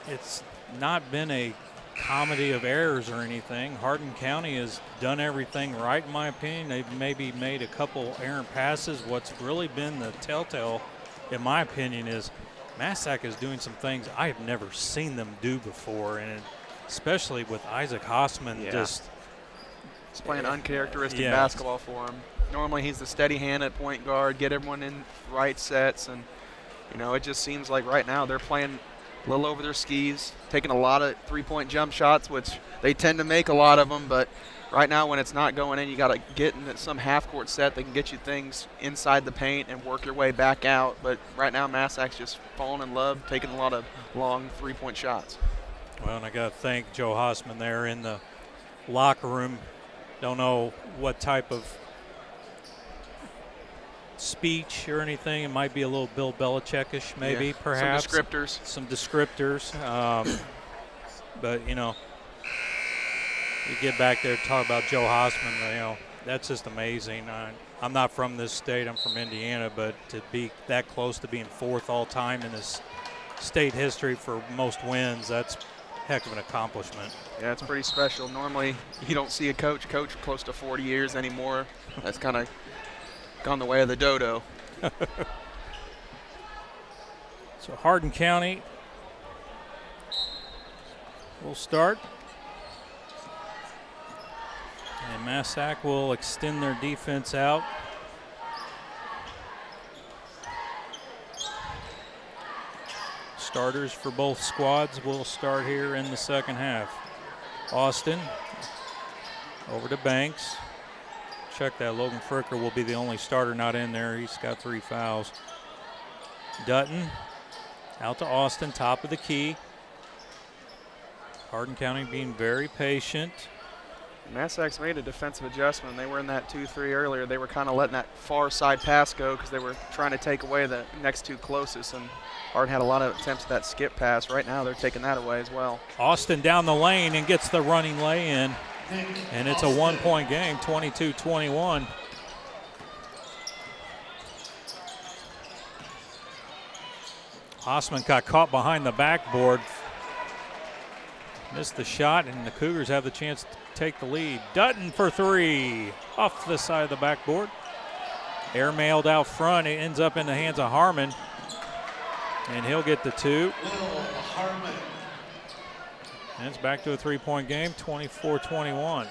it's not been a comedy of errors or anything. Hardin County has done everything right, in my opinion. They've maybe made a couple errant passes. What's really been the telltale, in my opinion, is Massac is doing some things I have never seen them do before, and especially with Isaac Hossman. He's playing uncharacteristic basketball for him. Normally he's the steady hand at point guard, get everyone in right sets, and you know, it just seems like right now they're playing a little over their skis, taking a lot of three-point jump shots, which they tend to make a lot of them, but right now when it's not going in, you got to get into some half-court set that can get you things inside the paint and work your way back out. But right now Massac's just falling in love, taking a lot of long three-point shots. Well, and I got to thank Joe Hossman there in the locker room. Don't know what type of speech or anything. It might be a little Bill Belichick-ish, maybe, perhaps. Some descriptors. But, you know, you get back there, talk about Joe Hossman, you know, that's just amazing. I'm not from this state. I'm from Indiana, but to be that close to being fourth all-time in this state history for most wins, that's a heck of an accomplishment. Yeah, it's pretty special. Normally, you don't see a coach close to 40 years anymore. That's kind of gone the way of the dodo. So Hardin County will start. And Massac will extend their defense out. Starters for both squads will start here in the second half. Austin over to Banks. Check that, Logan Fricker will be the only starter not in there. He's got 3 fouls. Dutton out to Austin, top of the key. Hardin County being very patient. Massac's made a defensive adjustment. They were in that 2-3 earlier. They were kind of letting that far side pass go because they were trying to take away the next two closest, and Hardin had a lot of attempts at that skip pass. Right now they're taking that away as well. Austin down the lane and gets the running lay-in. And it's a one-point game, 22-21. Hossman got caught behind the backboard. Missed the shot, and the Cougars have the chance to take the lead. Dutton for three, off the side of the backboard. Airmailed out front, it ends up in the hands of Harmon. And he'll get the two. And it's back to a three-point game, 24-21.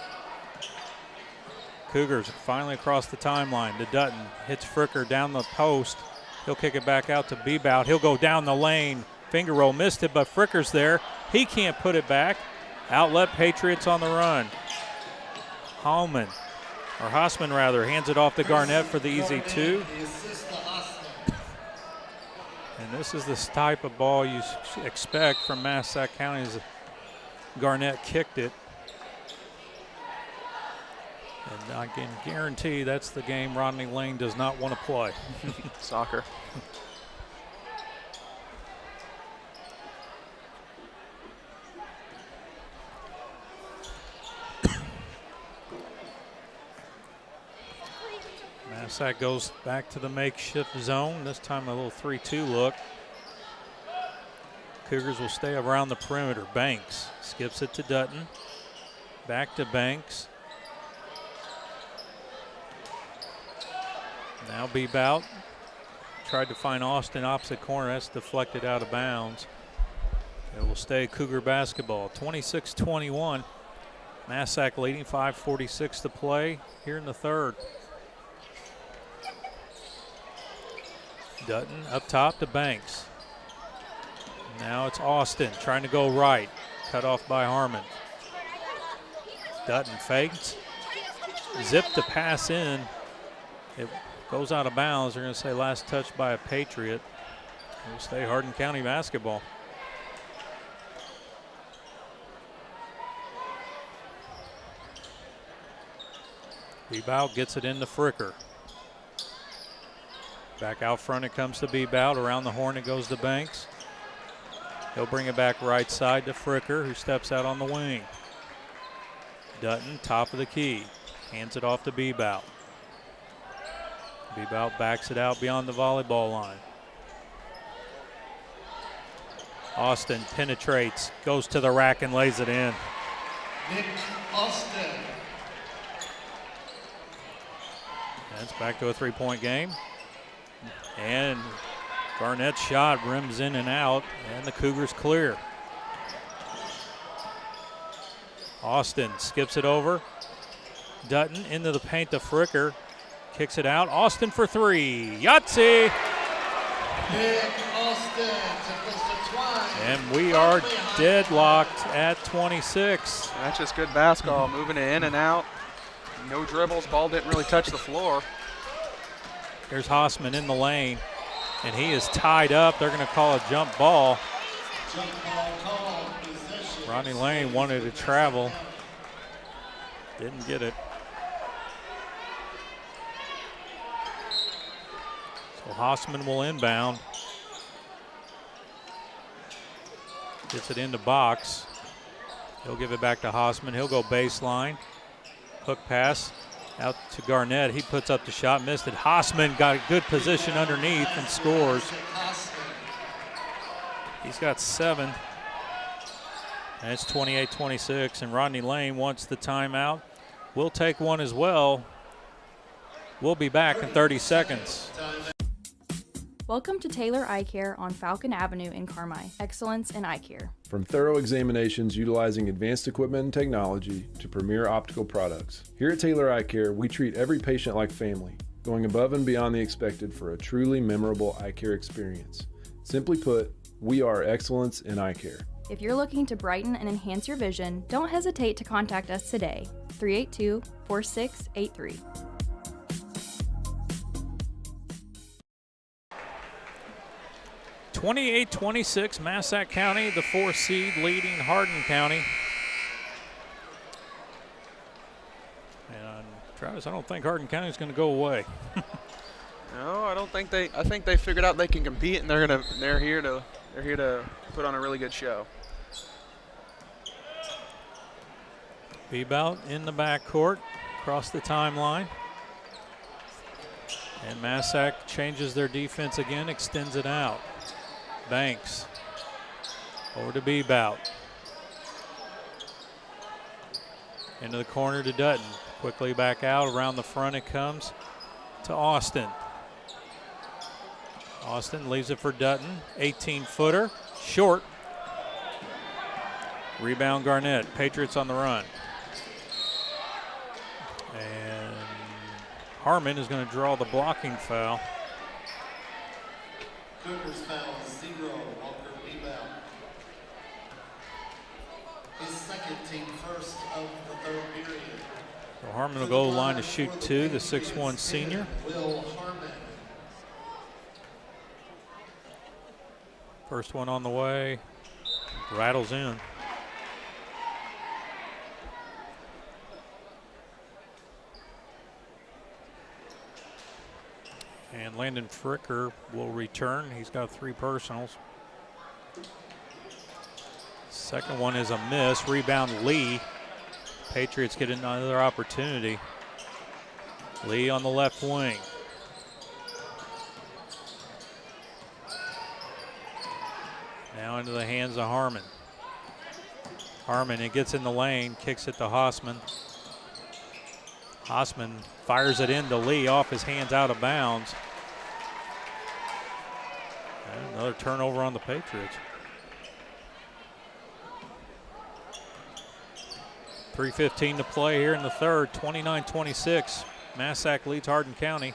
Cougars finally across the timeline to Dutton. Hits Fricker down the post. He'll kick it back out to Bebout. He'll go down the lane. Finger roll, missed it, but Fricker's there. He can't put it back. Outlet Patriots on the run. Hossman hands it off to Garnett for the easy 2. And this is the type of ball you expect from Massac County as Garnett kicked it. And I can guarantee that's the game Rodney Lane does not want to play. Soccer. Massac goes back to the makeshift zone, this time a little 3-2 look. Cougars will stay around the perimeter. Banks skips it to Dutton. Back to Banks. Now Bebout tried to find Austin opposite corner. That's deflected out of bounds. It will stay Cougar basketball. 26-21. Massac leading, 5:46 to play here in the third. Dutton up top to Banks. Now it's Austin trying to go right. Cut off by Harmon. Dutton fakes. Zip the pass in. It goes out of bounds. They're going to say last touch by a Patriot. It will stay Hardin County basketball. Bebout gets it into Fricker. Back out front it comes to Bebout. Around the horn it goes to Banks. He'll bring it back right side to Fricker, who steps out on the wing. Dutton, top of the key. Hands it off to Bebout. Bebout backs it out beyond the volleyball line. Austin penetrates, goes to the rack and lays it in. Nick Austin. That's back to a three-point game. And Garnett's shot rims in and out, and the Cougars clear. Austin skips it over. Dutton into the paint to Fricker. Kicks it out. Austin for 3. Yahtzee! Nick Austin to Mr. Twine. And we are deadlocked at 26. That's just good basketball, moving it in and out. No dribbles, ball didn't really touch the floor. There's Hossman in the lane, and he is tied up. They're going to call a jump ball. Jump ball call, possession. Rodney Lane wanted to travel. Didn't get it. So Hossman will inbound. Gets it into box. He'll give it back to Hossman. He'll go baseline. Hook pass out to Garnett. He puts up the shot, missed it. Hossman got a good position underneath and scores. He's got 7. And it's 28-26, and Rodney Lane wants the timeout. We'll take one as well. We'll be back in 30 seconds. Welcome to Taylor Eye Care on Falcon Avenue in Carmi. Excellence in eye care. From thorough examinations utilizing advanced equipment and technology to premier optical products, here at Taylor Eye Care, we treat every patient like family, going above and beyond the expected for a truly memorable eye care experience. Simply put, we are excellence in eye care. If you're looking to brighten and enhance your vision, don't hesitate to contact us today. 382-4683. (28-26) Massac County, the 4 seed, leading Hardin County. And Travis, I don't think Hardin County is going to go away. No, I don't think they. I think they figured out they can compete, and they're here to put on a really good show. Bebout in the backcourt, across the timeline. And Massac changes their defense again, extends it out. Banks over to Bebout. Into the corner to Dutton. Quickly back out, around the front it comes to Austin. Austin leaves it for Dutton, 18-footer, short. Rebound Garnett, Patriots on the run. And Harmon is going to draw the blocking foul. Cougars foul 0, Walker Bebout. his second team first of the third period. So Harmon will go line to shoot two, the 6'1" senior. Will Harmon. First one on the way, rattles in. And Landon Fricker will return. He's got 3 personals. Second one is a miss. Rebound Lee. Patriots get another opportunity. Lee on the left wing. Now into the hands of Harmon. Harmon, it gets in the lane, kicks it to Hausman. Hausman fires it into Lee, off his hands, out of bounds. And another turnover on the Patriots. 3:15 to play here in the third, 29-26. Massac leads Hardin County.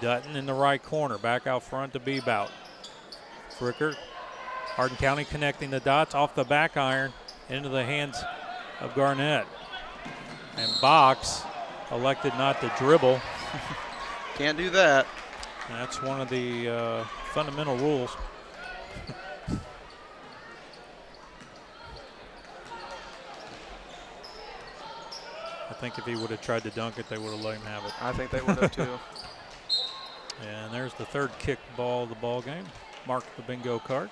Dutton in the right corner, back out front to Bebout. Fricker, Hardin County connecting the dots off the back iron into the hands of Garnett. And Box elected not to dribble. Can't do that. That's one of the fundamental rules. I think if he would have tried to dunk it, they would have let him have it. I think they would have too. And there's the third kick ball of the ball game. Mark the bingo card.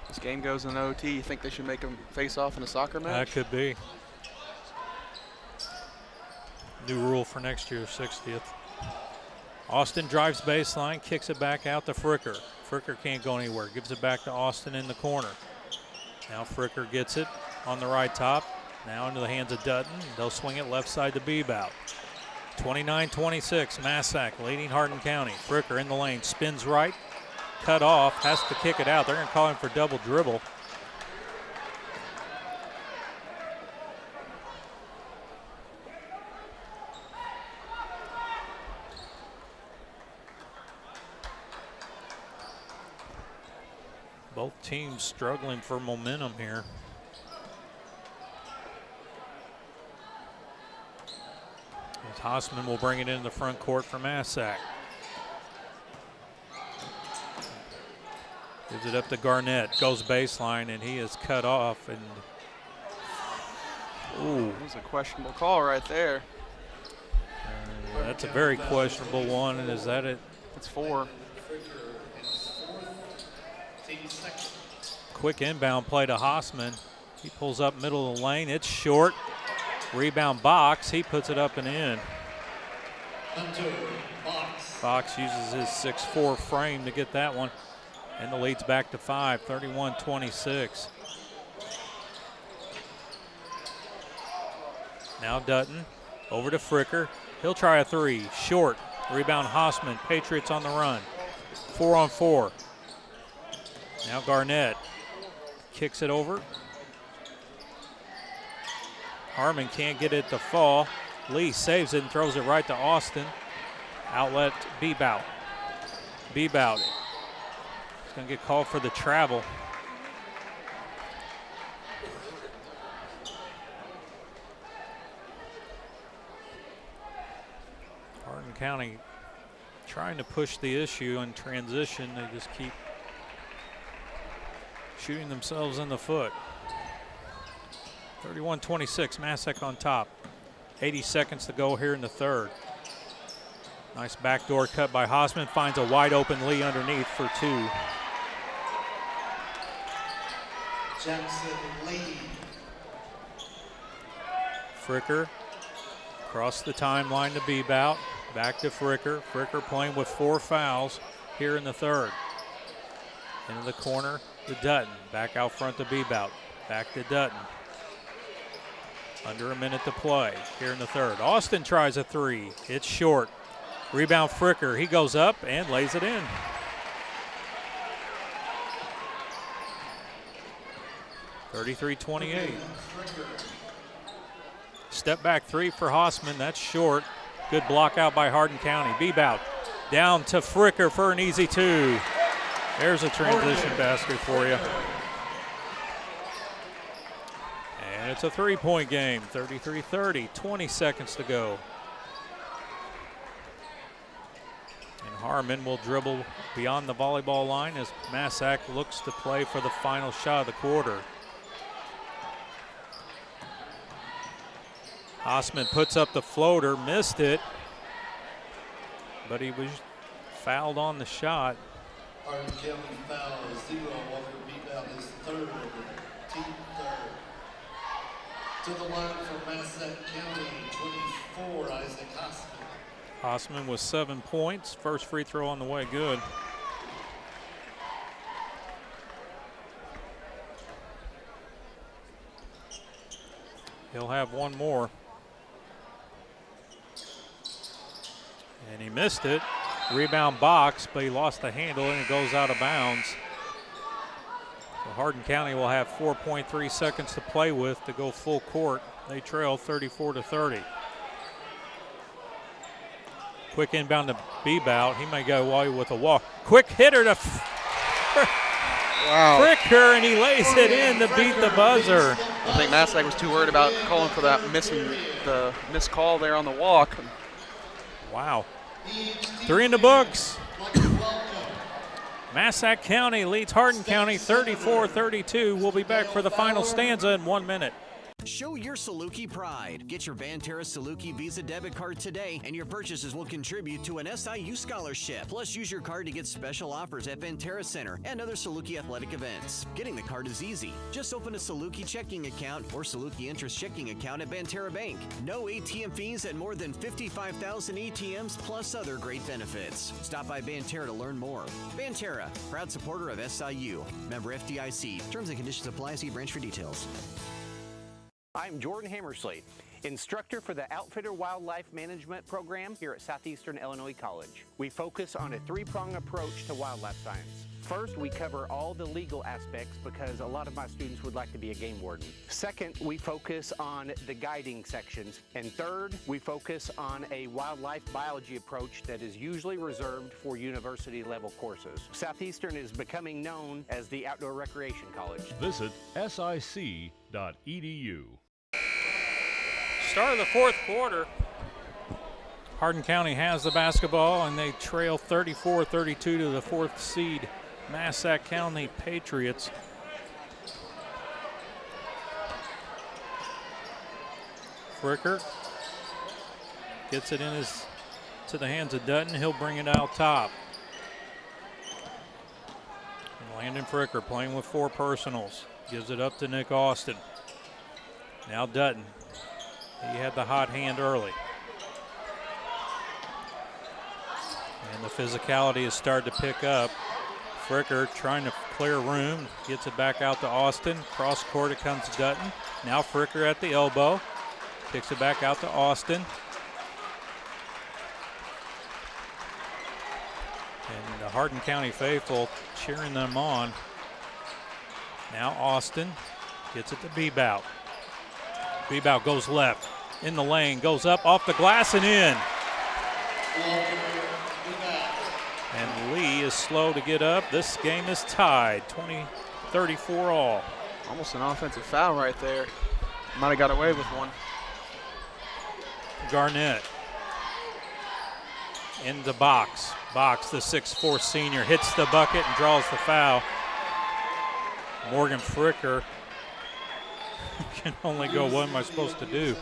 This game goes in OT. You think they should make them face off in a soccer match? That could be. New rule for next year's 60th. Austin drives baseline, kicks it back out to Fricker. Fricker can't go anywhere, gives it back to Austin in the corner. Now Fricker gets it on the right top. Now into the hands of Dutton. They'll swing it left side to Bebout. 29-26, Massac leading Hardin County. Fricker in the lane, spins right, cut off, has to kick it out. They're going to call him for double dribble. Both teams struggling for momentum here. As Hausman will bring it into the front court for Massac. Gives it up to Garnett, goes baseline, and he is cut off. And ooh, that was a questionable call right there. That's a very questionable one, and is that it? It's 4. Quick inbound play to Hausman. He pulls up middle of the lane. It's short. Rebound Box. He puts it up and in. Box uses his 6'4" frame to get that one. And the lead's back to 5, 31-26. Now Dutton over to Fricker. He'll try a 3. Short. Rebound Hausman. Patriots on the run. 4-on-4. Now Garnett kicks it over. Harmon can't get it to fall. Lee saves it and throws it right to Austin. Outlet Bebout. Bebout is going to get called for the travel. Hardin County trying to push the issue in transition. They just keep shooting themselves in the foot. 31-26, Massac on top. 80 seconds to go here in the third. Nice backdoor cut by Hausman, finds a wide open Lee underneath for 2. Jackson Lee. Fricker across the timeline to Bebout. Back to Fricker. Fricker playing with 4 fouls here in the third. Into the corner to Dutton. Back out front to Bebout. Back to Dutton. Under a minute to play here in the third. Austin tries a 3. It's short. Rebound Fricker. He goes up and lays it in. (33-28). Step back 3 for Hausman. That's short. Good block out by Hardin County. Bebout down to Fricker for an easy two. There's a transition basket for you. And it's a three-point game, 33-30, 20 seconds to go. And Harmon will dribble beyond the volleyball line as Massac looks to play for the final shot of the quarter. Osman puts up the floater, missed it, but he was fouled on the shot. Hardin County foul 0. Walker Bebout his third, team third. To the line for Massac County, 24, Isaac Osman. Osman with 7 points. First free throw on the way, good. He'll have one more. And he missed it. Rebound box, but he lost the handle and it goes out of bounds. So Hardin County will have 4.3 seconds to play with to go full court. They trail 34-30. Quick inbound to Bebout. He may go away with a walk. Quick hitter to Fricker, and he lays it in to beat the buzzer. I think Massac was too worried about calling for that missed call there on the walk. Wow. 3 in the books. Massac County leads Hardin County 34-32. We'll be back for the final stanza in 1 minute. Show your Saluki pride. Get your Banterra Saluki Visa debit card today, and your purchases will contribute to an SIU scholarship. Plus, use your card to get special offers at Banterra Center and other Saluki athletic events. Getting the card is easy. Just open a Saluki checking account or Saluki interest checking account at Banterra Bank. No ATM fees at more than 55,000 ATMs, plus other great benefits. Stop by Banterra to learn more. Banterra, proud supporter of SIU. Member FDIC. Terms and conditions apply. See branch for details. I'm Jordan Hammersley, instructor for the Outfitter Wildlife Management Program here at Southeastern Illinois College. We focus on a three-pronged approach to wildlife science. First, we cover all the legal aspects because a lot of my students would like to be a game warden. Second, we focus on the guiding sections. And third, we focus on a wildlife biology approach that is usually reserved for university-level courses. Southeastern is becoming known as the Outdoor Recreation College. Visit sic.edu. Start of the fourth quarter. Hardin County has the basketball and they trail 34-32 to the fourth seed Massac County Patriots. Fricker gets it to the hands of Dutton. He'll bring it out top. And Landon Fricker playing with 4 personals. Gives it up to Nick Austin. Now Dutton. He had the hot hand early. And the physicality has started to pick up. Fricker trying to clear room. Gets it back out to Austin. Cross court it comes to Dutton. Now Fricker at the elbow. Kicks it back out to Austin. And the Hardin County faithful cheering them on. Now Austin gets it to Bebout. Bebout goes left, in the lane, goes up, off the glass and in. And Lee is slow to get up. This game is tied, 20-34 all. Almost an offensive foul right there. Might have got away with one. Garnett in the box. Box, the 6'4" senior, hits the bucket and draws the foul. Morgan Fricker can only go, what am I supposed to do?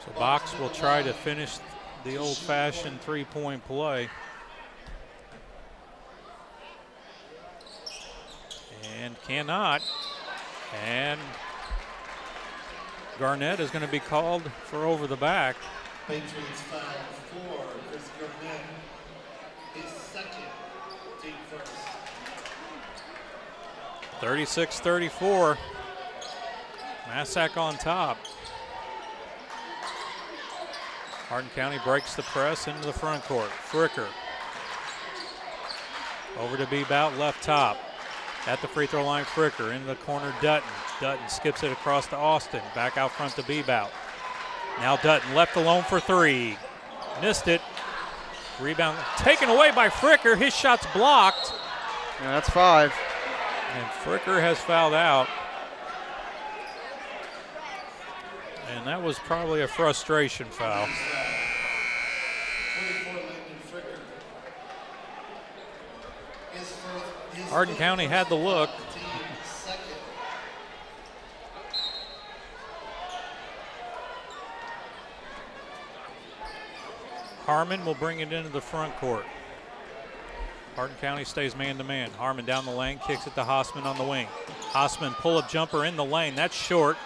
So Box will try to finish the old-fashioned three-point play. And cannot. And Garnett is going to be called for over the back. Patriots foul 4, Chris Garnett, his second, team first. 36-34. Massac on top. Hardin County breaks the press into the front court. Fricker Over to Bebout, left top. At the free throw line, Fricker. Into the corner, Dutton. Dutton skips it across to Austin. Back out front to Bebout. Now Dutton left alone for three. Missed it. Rebound taken away by Fricker. His shot's blocked. Yeah, that's 5. And Fricker has fouled out. And that was probably a frustration foul. Hardin County had the look. Harmon will bring it into the front court. Hardin County stays man-to-man. Harmon down the lane, kicks it to Hossman on the wing. Hossman pull-up jumper in the lane. That's short.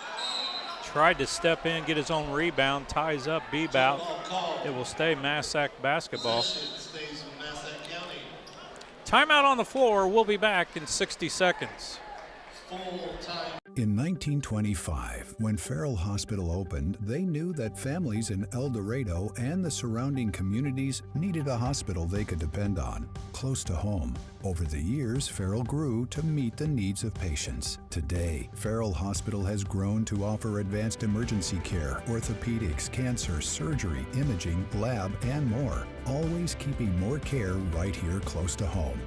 Tried to step in, get his own rebound, ties up Bebout. It will stay Massac basketball. Timeout on the floor. We'll be back in 60 seconds. In 1925, when Farrell Hospital opened, they knew that families in Eldorado and the surrounding communities needed a hospital they could depend on, close to home. Over the years, Farrell grew to meet the needs of patients. Today, Farrell Hospital has grown to offer advanced emergency care, orthopedics, cancer, surgery, imaging, lab, and more, always keeping more care right here close to home.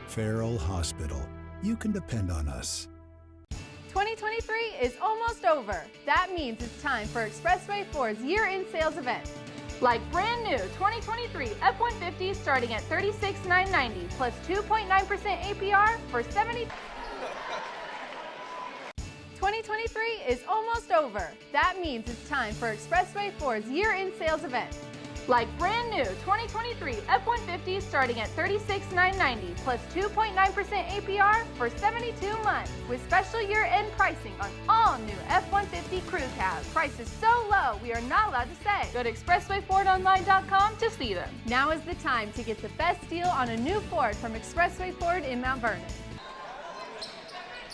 Farrell Hospital. You can depend on us. 2023 is almost over. That means it's time for Expressway Ford's year-end sales event. Like brand new 2023 F-150 starting at $36,990 plus 2.9% APR for 70. 2023 is almost over. That means it's time for Expressway Ford's year-end sales event. Like brand new 2023 F-150 starting at $36,990 plus 2.9% APR for 72 months with special year-end pricing on all new F-150 crew cabs. Prices so low we are not allowed to say. Go to expresswayfordonline.com to see them. Now is the time to get the best deal on a new Ford from Expressway Ford in Mount Vernon.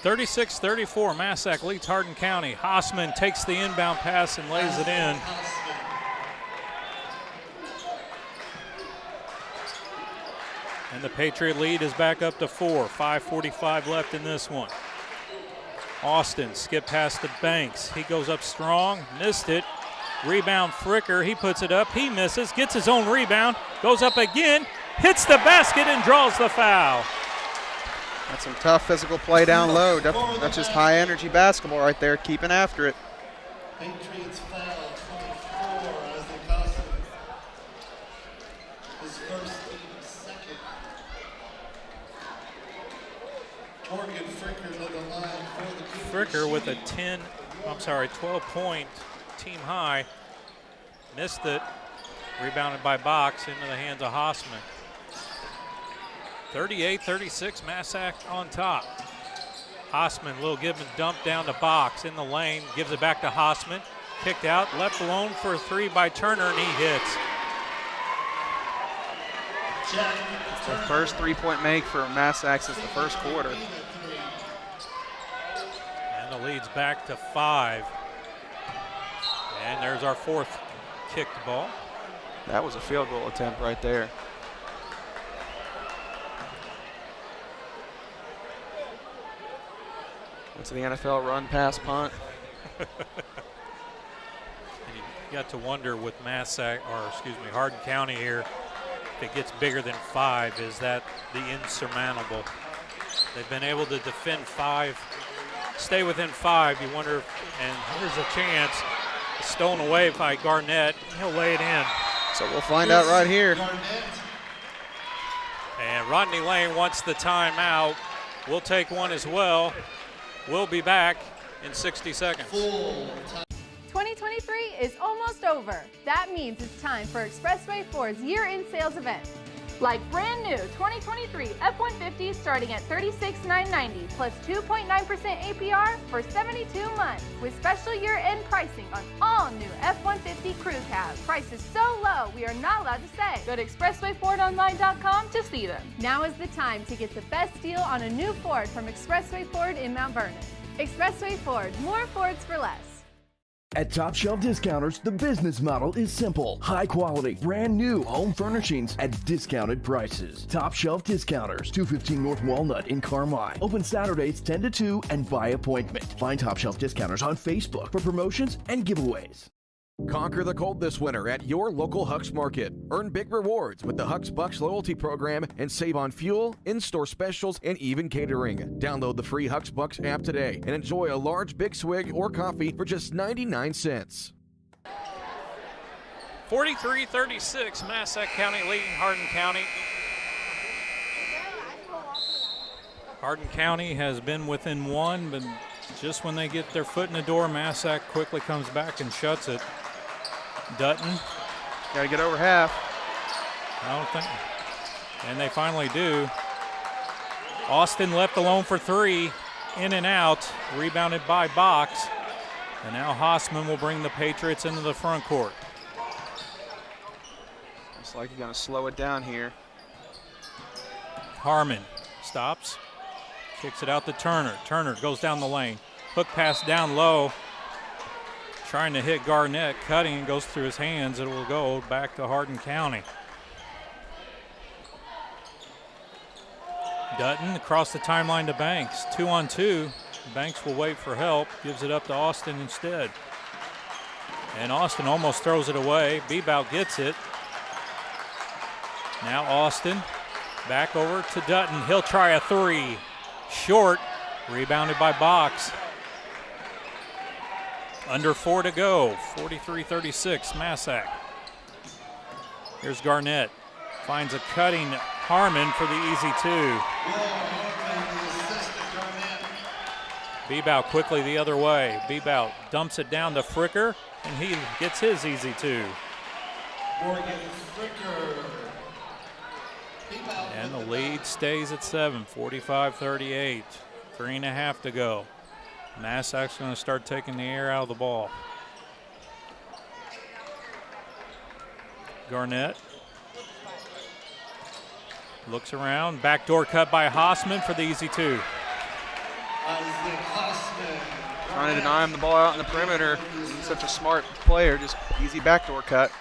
36-34, Massac leads Hardin County. Hossman takes the inbound pass and lays it in. And the Patriot lead is back up to 4. 5:45 left in this one. Austin skip past the Banks. He goes up strong, missed it. Rebound Fricker, he puts it up, he misses, gets his own rebound, goes up again, hits the basket and draws the foul. That's some tough physical play down low. That's just high energy basketball right there, keeping after it. Patriots foul 24 as they cost him his first team second. Morgan Fricker to the line for the Cougars. Fricker with a 12-point team high. Missed it. Rebounded by Box into the hands of Hossman. 38-36, Massac on top. Hossman will give him a dump down to Box in the lane. Gives it back to Hossman. Kicked out, left alone for a three by Turner, and he hits. The first three-point make for Massac since the first quarter. And the lead's back to 5. And there's our fourth kicked ball. That was a field goal attempt right there. What's the NFL run, pass, punt? And you got to wonder with Hardin County here, if it gets bigger than 5, is that the insurmountable? They've been able to defend 5, stay within 5. You wonder, and here's a chance. Stolen away by Garnett. He'll lay it in. So we'll find out right here. And Rodney Lane wants the timeout. We'll take one as well. We'll be back in 60 seconds. 2023 is almost over. That means it's time for Expressway Ford's year-end sales event. Like brand new 2023 F-150 starting at $36,990 plus 2.9% APR for 72 months with special year-end pricing on all new F-150 crew cabs. Prices so low we are not allowed to say. Go to expresswayfordonline.com to see them. Now is the time to get the best deal on a new Ford from Expressway Ford in Mount Vernon. Expressway Ford, more Fords for less. At Top Shelf Discounters, the business model is simple. High quality, brand new home furnishings at discounted prices. Top Shelf Discounters, 215 North Walnut in Carmi. Open Saturdays 10 to 2 and by appointment. Find Top Shelf Discounters on Facebook for promotions and giveaways. Conquer the cold this winter at your local Huck's Market. Earn big rewards with the Huck's Bucks loyalty program and save on fuel, in-store specials, and even catering. Download the free Huck's Bucks app today and enjoy a large Big Swig or coffee for just 99 cents. 43-36, Massac County leading Hardin County. Hardin County has been within one, but just when they get their foot in the door, Massac quickly comes back and shuts it. Dutton. Got to get over half. I don't think. And they finally do. Austin left alone for three. In and out. Rebounded by Box. And now Hausman will bring the Patriots into the front court. Looks like he's going to slow it down here. Harmon stops. Kicks it out to Turner. Turner goes down the lane. Hook pass down low. Trying to hit Garnett. Cutting and goes through his hands. It will go back to Hardin County. Dutton across the timeline to Banks. 2-on-2. Banks will wait for help. Gives it up to Austin instead. And Austin almost throws it away. Bebout gets it. Now Austin back over to Dutton. He'll try a three. Short. Rebounded by Box. Under 4 to go. 43-36, Massac. Here's Garnett. Finds a cutting Harmon for the easy two. Bebout quickly the other way. Bebout dumps it down to Fricker, and he gets his easy two. And the lead stays at 7, 45-38. 3.5 to go. Massac's going to start taking the air out of the ball. Garnett looks around. Backdoor cut by Hausman for the easy two. Trying to deny him the ball out in the perimeter. He's such a smart player. Just easy backdoor cut.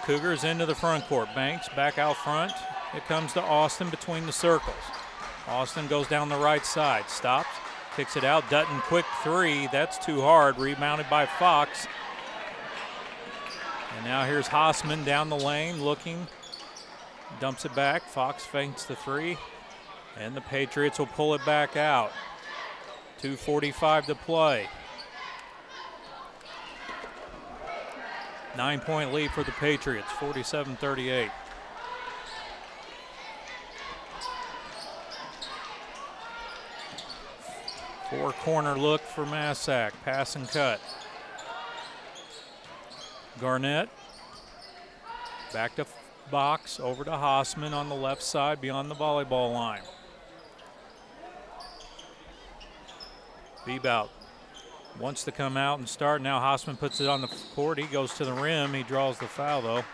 Cougars into the front court. Banks back out front. It comes to Austin between the circles. Austin goes down the right side. Stops. Kicks it out. Dutton quick three. That's too hard. Rebounded by Fox. And now here's Hausman down the lane looking. Dumps it back. Fox feints the three. And the Patriots will pull it back out. 2:45 to play. 9-point lead for the Patriots. 47-38. Four-corner look for Massac. Pass and cut. Garnett. Back to Box. Over to Hausman on the left side beyond the volleyball line. Bebout wants to come out and start. Now Hausman puts it on the court. He goes to the rim. He draws the foul, though.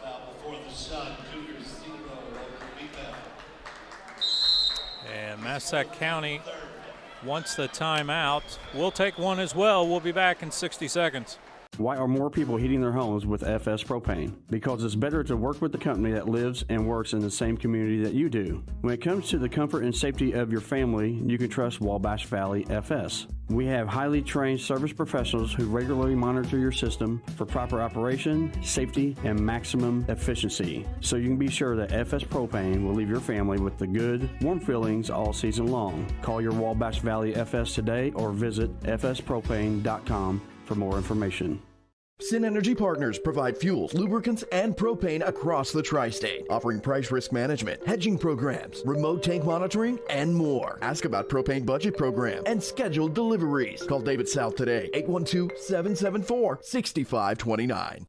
Foul before the shot. Cougars 0. And Massac County wants the timeout. We'll take one as well. We'll be back in 60 seconds. Why are more people heating their homes with FS Propane? Because it's better to work with the company that lives and works in the same community that you do. When it comes to the comfort and safety of your family, you can trust Wabash Valley FS. We have highly trained service professionals who regularly monitor your system for proper operation, safety, and maximum efficiency. So you can be sure that FS Propane will leave your family with the good, warm feelings all season long. Call your Wabash Valley FS today or visit fspropane.com for more information. Sin Energy Partners provide fuels, lubricants, and propane across the tri-state, offering price risk management, hedging programs, remote tank monitoring, and more. Ask about propane budget program and scheduled deliveries. Call David South today, 812-774-6529.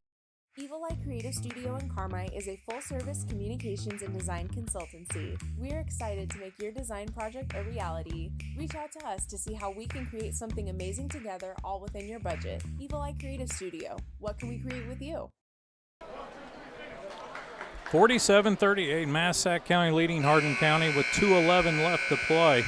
Evil Eye Creative Studio in Carmi is a full-service communications and design consultancy. We're excited to make your design project a reality. Reach out to us to see how we can create something amazing together, all within your budget. Evil Eye Creative Studio. What can we create with you? 47-38, Massac County leading Hardin County with 2:11 left to play.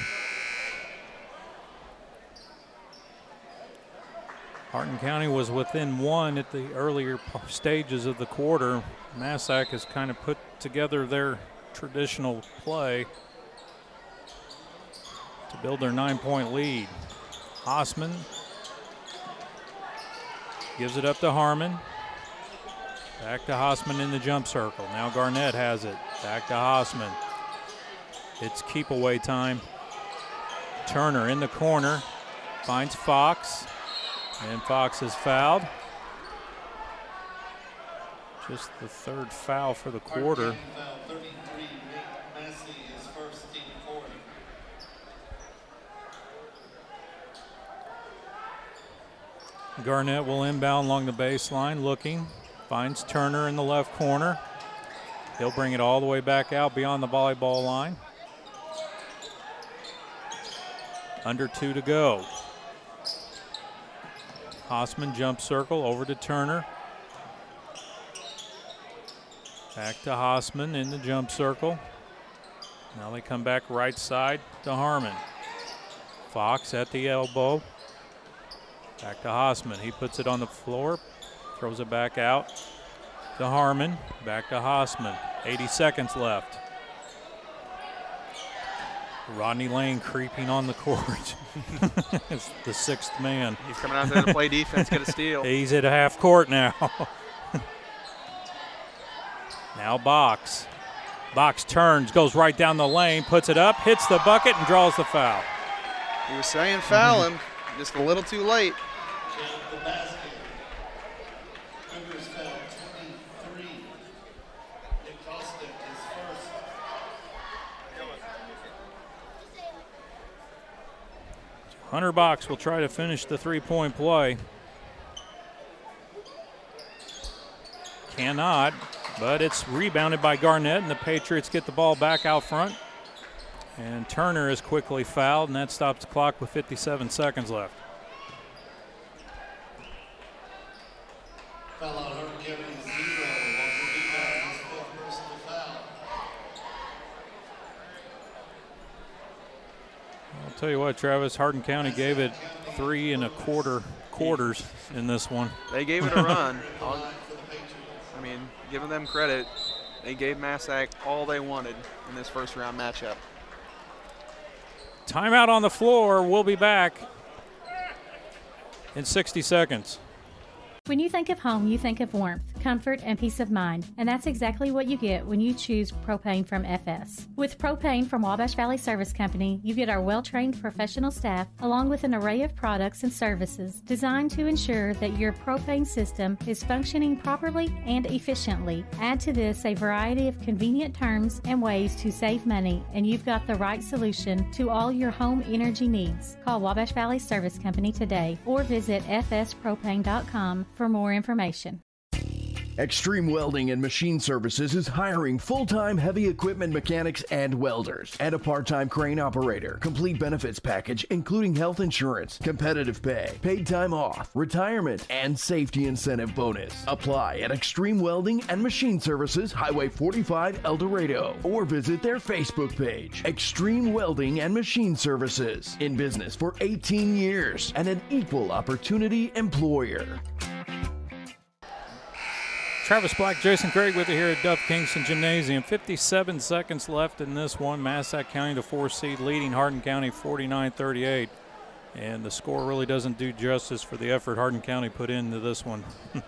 Hardin County was within one at the earlier stages of the quarter. Massac has kind of put together their traditional play to build their 9-point lead. Hausman gives it up to Harmon. Back to Hausman in the jump circle. Now Garnett has it. Back to Hausman. It's keep away time. Turner in the corner. Finds Fox. And Fox is fouled. Just the third foul for the quarter. Garnett will inbound along the baseline, looking. Finds Turner in the left corner. He'll bring it all the way back out beyond the volleyball line. Under 2 to go. Hausman jump circle over to Turner. Back to Hausman in the jump circle. Now they come back right side to Harmon. Fox at the elbow. Back to Hausman. He puts it on the floor, throws it back out to Harmon. Back to Hausman. 80 seconds left. Rodney Lane creeping on the court. It's the sixth man. He's coming out there to play defense, get a steal. He's at half court now. Now Box. Box turns, goes right down the lane, puts it up, hits the bucket, and draws the foul. He was saying foul him, just a little too late. The basket. Cougars foul 23. It cost him his first. Hunter Box will try to finish the three-point play. Cannot, but it's rebounded by Garnett, and the Patriots get the ball back out front. And Turner is quickly fouled, and that stops the clock with 57 seconds left. Foul on Hardin County 0. Walker rebound, his fifth personal foul. I'll tell you what, Travis, Hardin County gave it 3 1/4 quarters in this one. They gave it a run. I mean, giving them credit, they gave Massac all they wanted in this first round matchup. Timeout on the floor. We'll be back in 60 seconds. When you think of home, you think of warmth, comfort, and peace of mind. And that's exactly what you get when you choose propane from FS. With propane from Wabash Valley Service Company, you get our well-trained professional staff along with an array of products and services designed to ensure that your propane system is functioning properly and efficiently. Add to this a variety of convenient terms and ways to save money, and you've got the right solution to all your home energy needs. Call Wabash Valley Service Company today or visit fspropane.com for more information. Extreme Welding and Machine Services is hiring full-time heavy equipment mechanics and welders and a part-time crane operator. Complete benefits package including health insurance, competitive pay, paid time off, retirement, and safety incentive bonus. Apply at Extreme Welding and Machine Services, Highway 45, Eldorado, or visit their Facebook page. Extreme Welding and Machine Services, in business for 18 years and an equal opportunity employer. Travis Black, Jason Craig with you here at Duff Kingston Gymnasium. 57 seconds left in this one. Massac County, the 4th seed, leading Hardin County 49-38. And the score really doesn't do justice for the effort Hardin County put into this one. I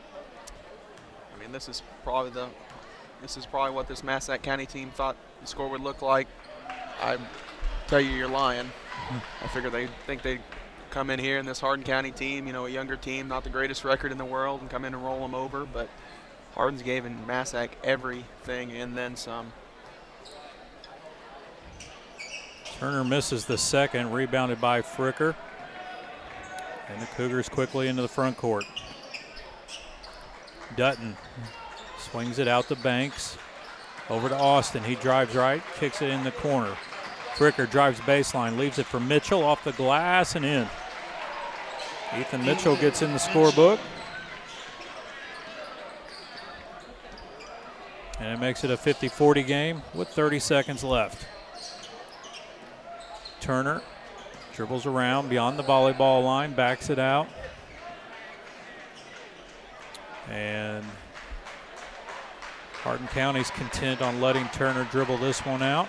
mean, this is probably what this Massac County team thought the score would look like. I tell you, you're lying. I figure they think they'd come in here, and this Hardin County team, you know, a younger team, not the greatest record in the world, and come in and roll them over, but Hardin's given Massac everything and then some. Turner misses the second, rebounded by Fricker. And the Cougars quickly into the front court. Dutton swings it out to Banks. Over to Austin. He drives right, kicks it in the corner. Fricker drives baseline, leaves it for Mitchell off the glass and in. Ethan Mitchell gets in the scorebook. And it makes it a 50-40 game with 30 seconds left. Turner dribbles around beyond the volleyball line, backs it out. And Hardin County's content on letting Turner dribble this one out.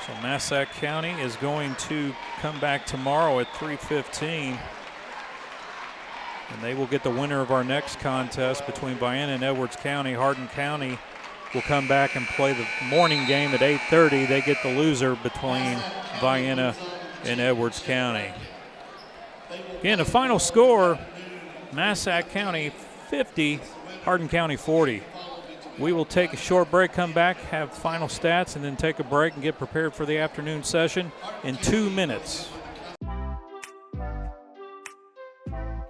So Massac County is going to come back tomorrow at 3:15. And they will get the winner of our next contest between Vienna and Edwards County. Hardin County will come back and play the morning game at 8:30. They get the loser between Vienna and Edwards County. Again, the final score, Massac County 50, Hardin County 40. We will take a short break, come back, have final stats, and then take a break and get prepared for the afternoon session in 2 minutes.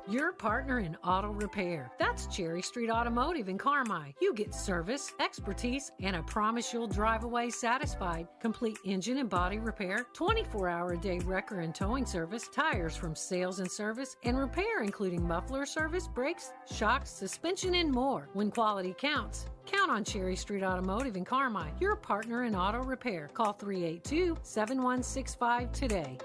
Your partner in auto repair. That's Cherry Street Automotive in Carmi. You get service, expertise, and a promise you'll drive away satisfied. Complete engine and body repair, 24-hour-a-day wrecker and towing service, tires from sales and service, and repair including muffler service, brakes, shocks, suspension, and more. When quality counts, count on Cherry Street Automotive in Carmi. Your partner in auto repair. Call 382-7165 today.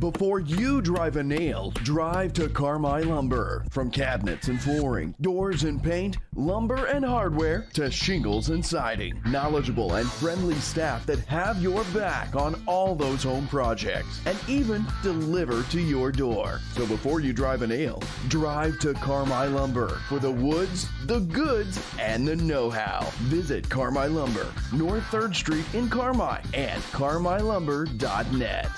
Before you drive a nail, drive to Carmi Lumber. From cabinets and flooring, doors and paint, lumber and hardware, to shingles and siding. Knowledgeable and friendly staff that have your back on all those home projects and even deliver to your door. So before you drive a nail, drive to Carmi Lumber for the woods, the goods, and the know-how. Visit Carmi Lumber, North 3rd Street in Carmi and carmilumber.net.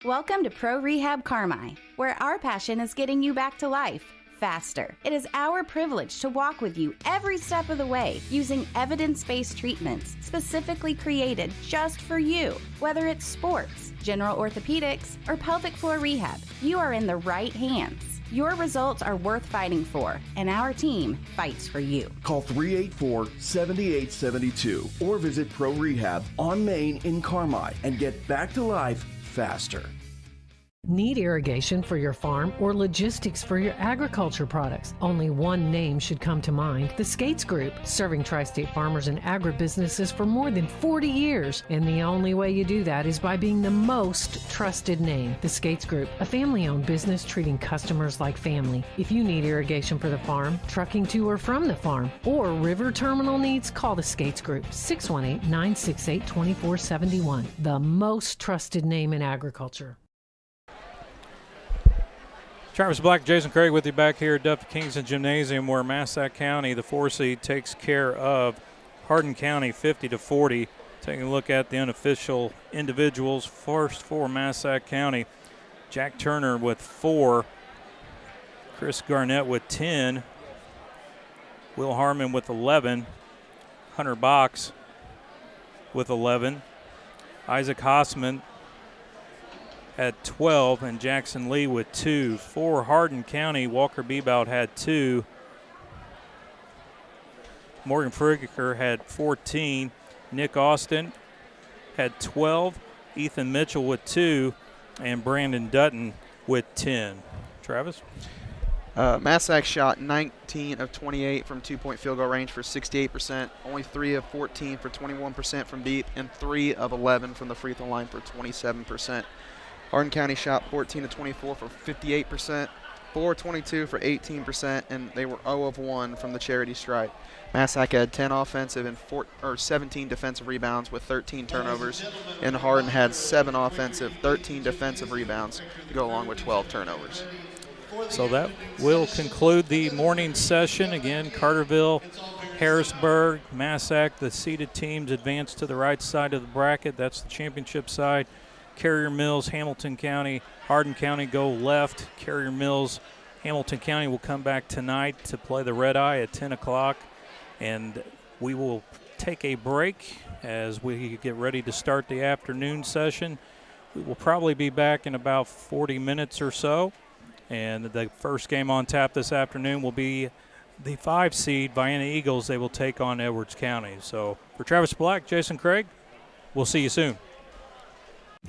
Welcome to Pro Rehab Carmi, where our passion is getting you back to life faster. It is our privilege to walk with you every step of the way using evidence-based treatments specifically created just for you. Whether it's sports, general orthopedics, or pelvic floor rehab, you are in the right hands. Your results are worth fighting for, and our team fights for you. Call 384-7872 or visit Pro Rehab on Main in Carmi and get back to life faster. Need irrigation for your farm or logistics for your agriculture products? Only one name should come to mind: the Skates Group, serving tri-state farmers and agribusinesses for more than 40 years. And the only way you do that is by being the most trusted name. The Skates Group, a family-owned business treating customers like family. If you need irrigation for the farm, trucking to or from the farm, or river terminal needs, call the Skates Group, 618-968-2471. The most trusted name in agriculture. Travis Black, Jason Craig with you back here at Duffy Kingston Gymnasium, where Massac County, the 4 seed, takes care of Hardin County 50-40. Taking a look at the unofficial individuals. First for Massac County, Jack Turner with 4, Chris Garnett with 10, Will Harmon with 11, Hunter Box with 11, Isaac Hossman had 12, and Jackson Lee with 2. For Hardin County, Walker Bebout had 2. Morgan Frigiker had 14. Nick Austin had 12. Ethan Mitchell with 2. And Brandon Dutton with 10. Travis? Massac shot 19 of 28 from two-point field goal range for 68%, only 3 of 14 for 21% from deep, and 3 of 11 from the free throw line for 27%. Hardin County shot 14 of 24 for 58%, 4 of 22 for 18%, and they were 0 of 1 from the charity stripe. Massac had 10 offensive and 17 defensive rebounds with 13 turnovers, and Hardin had 7 offensive, 13 defensive rebounds to go along with 12 turnovers. So that will conclude the morning session. Again, Carterville, Harrisburg, Massac, the seeded teams advance to the right side of the bracket. That's the championship side. Carrier Mills, Hamilton County, Hardin County go left. Carrier Mills, Hamilton County will come back tonight to play the Red Eye at 10 o'clock. And we will take a break as we get ready to start the afternoon session. We will probably be back in about 40 minutes or so. And the first game on tap this afternoon will be the 5 seed Vienna Eagles. They will take on Edwards County. So for Travis Black, Jason Craig, we'll see you soon.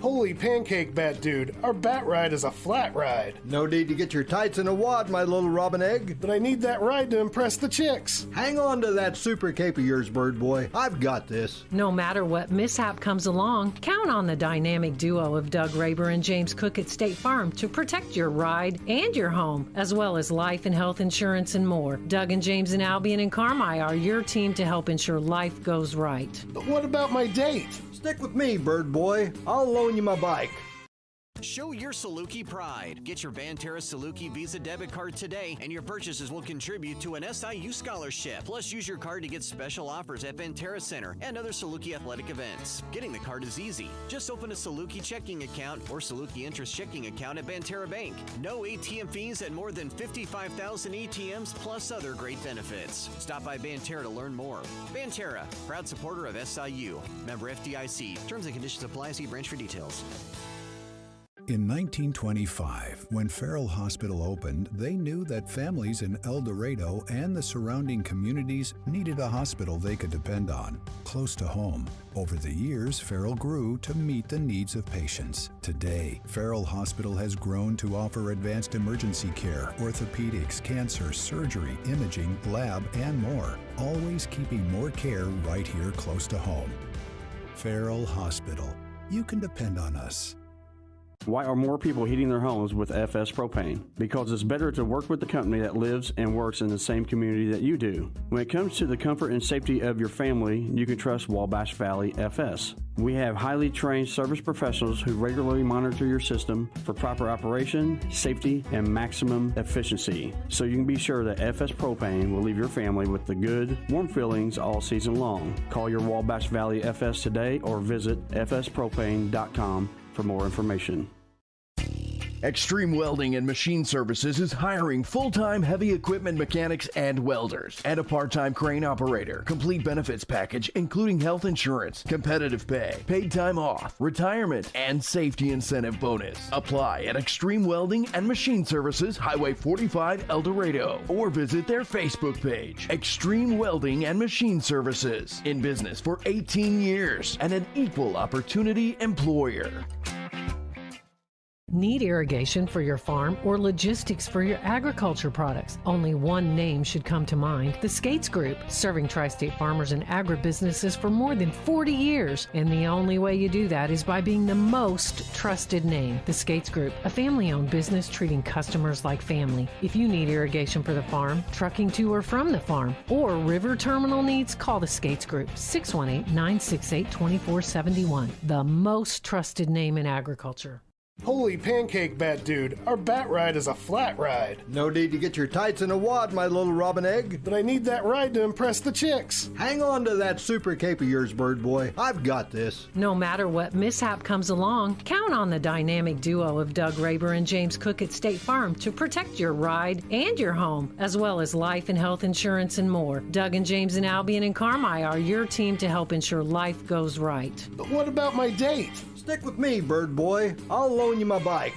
Holy pancake bat dude, our bat ride is a flat ride. No need to get your tights in a wad, my little robin egg. But I need that ride to impress the chicks. Hang on to that super cape of yours, bird boy. I've got this. No matter what mishap comes along, count on the dynamic duo of Doug Raber and James Cook at State Farm to protect your ride and your home, as well as life and health insurance and more. Doug and James and Albion and Carmi are your team to help ensure life goes right. But what about my date? Stick with me, bird boy. I'll loan you my bike. Show your Saluki pride. Get your Banterra Saluki Visa debit card today, and your purchases will contribute to an SIU scholarship. Plus, use your card to get special offers at Banterra Center and other Saluki athletic events. Getting the card is easy. Just open a Saluki checking account or Saluki interest checking account at Banterra Bank. No ATM fees at more than 55,000 ATMs, plus other great benefits. Stop by Banterra to learn more. Banterra, proud supporter of SIU. Member FDIC. Terms and conditions apply. See branch for details. In 1925, when Farrell Hospital opened, they knew that families in Eldorado and the surrounding communities needed a hospital they could depend on, close to home. Over the years, Farrell grew to meet the needs of patients. Today, Farrell Hospital has grown to offer advanced emergency care, orthopedics, cancer, surgery, imaging, lab, and more, always keeping more care right here close to home. Farrell Hospital. You can depend on us. Why are more people heating their homes with FS Propane? Because it's better to work with the company that lives and works in the same community that you do. When it comes to the comfort and safety of your family, you can trust Wabash Valley FS. We have highly trained service professionals who regularly monitor your system for proper operation, safety, and maximum efficiency. So you can be sure that FS Propane will leave your family with the good, warm feelings all season long. Call your Wabash Valley FS today or visit fspropane.com for more information. Extreme Welding and Machine Services is hiring full-time heavy equipment mechanics and welders and a part-time crane operator. Complete benefits package including health insurance, competitive pay, paid time off, retirement, and safety incentive bonus. Apply at Extreme Welding and Machine Services, Highway 45, Eldorado, or visit their Facebook page. Extreme Welding and Machine Services, in business for 18 years and an equal opportunity employer. Need irrigation for your farm or logistics for your agriculture products? Only one name should come to mind: the Skates Group, serving tri-state farmers and agribusinesses for more than 40 years. And the only way you do that is by being the most trusted name. The Skates Group, a family-owned business treating customers like family. If you need irrigation for the farm, trucking to or from the farm, or river terminal needs, call the Skates Group, 618-968-2471. The most trusted name in agriculture. Holy pancake bat dude, our bat ride is a flat ride. No need to get your tights in a wad, my little robin egg. But I need that ride to impress the chicks. Hang on to that super cape of yours, bird boy. I've got this. No matter what mishap comes along, count on the dynamic duo of Doug Raber and James Cook at State Farm to protect your ride and your home, as well as life and health insurance and more. Doug and James and Albion and Carmi are your team to help ensure life goes right. But what about my date? Stick with me, bird boy. I'll loan you my bike.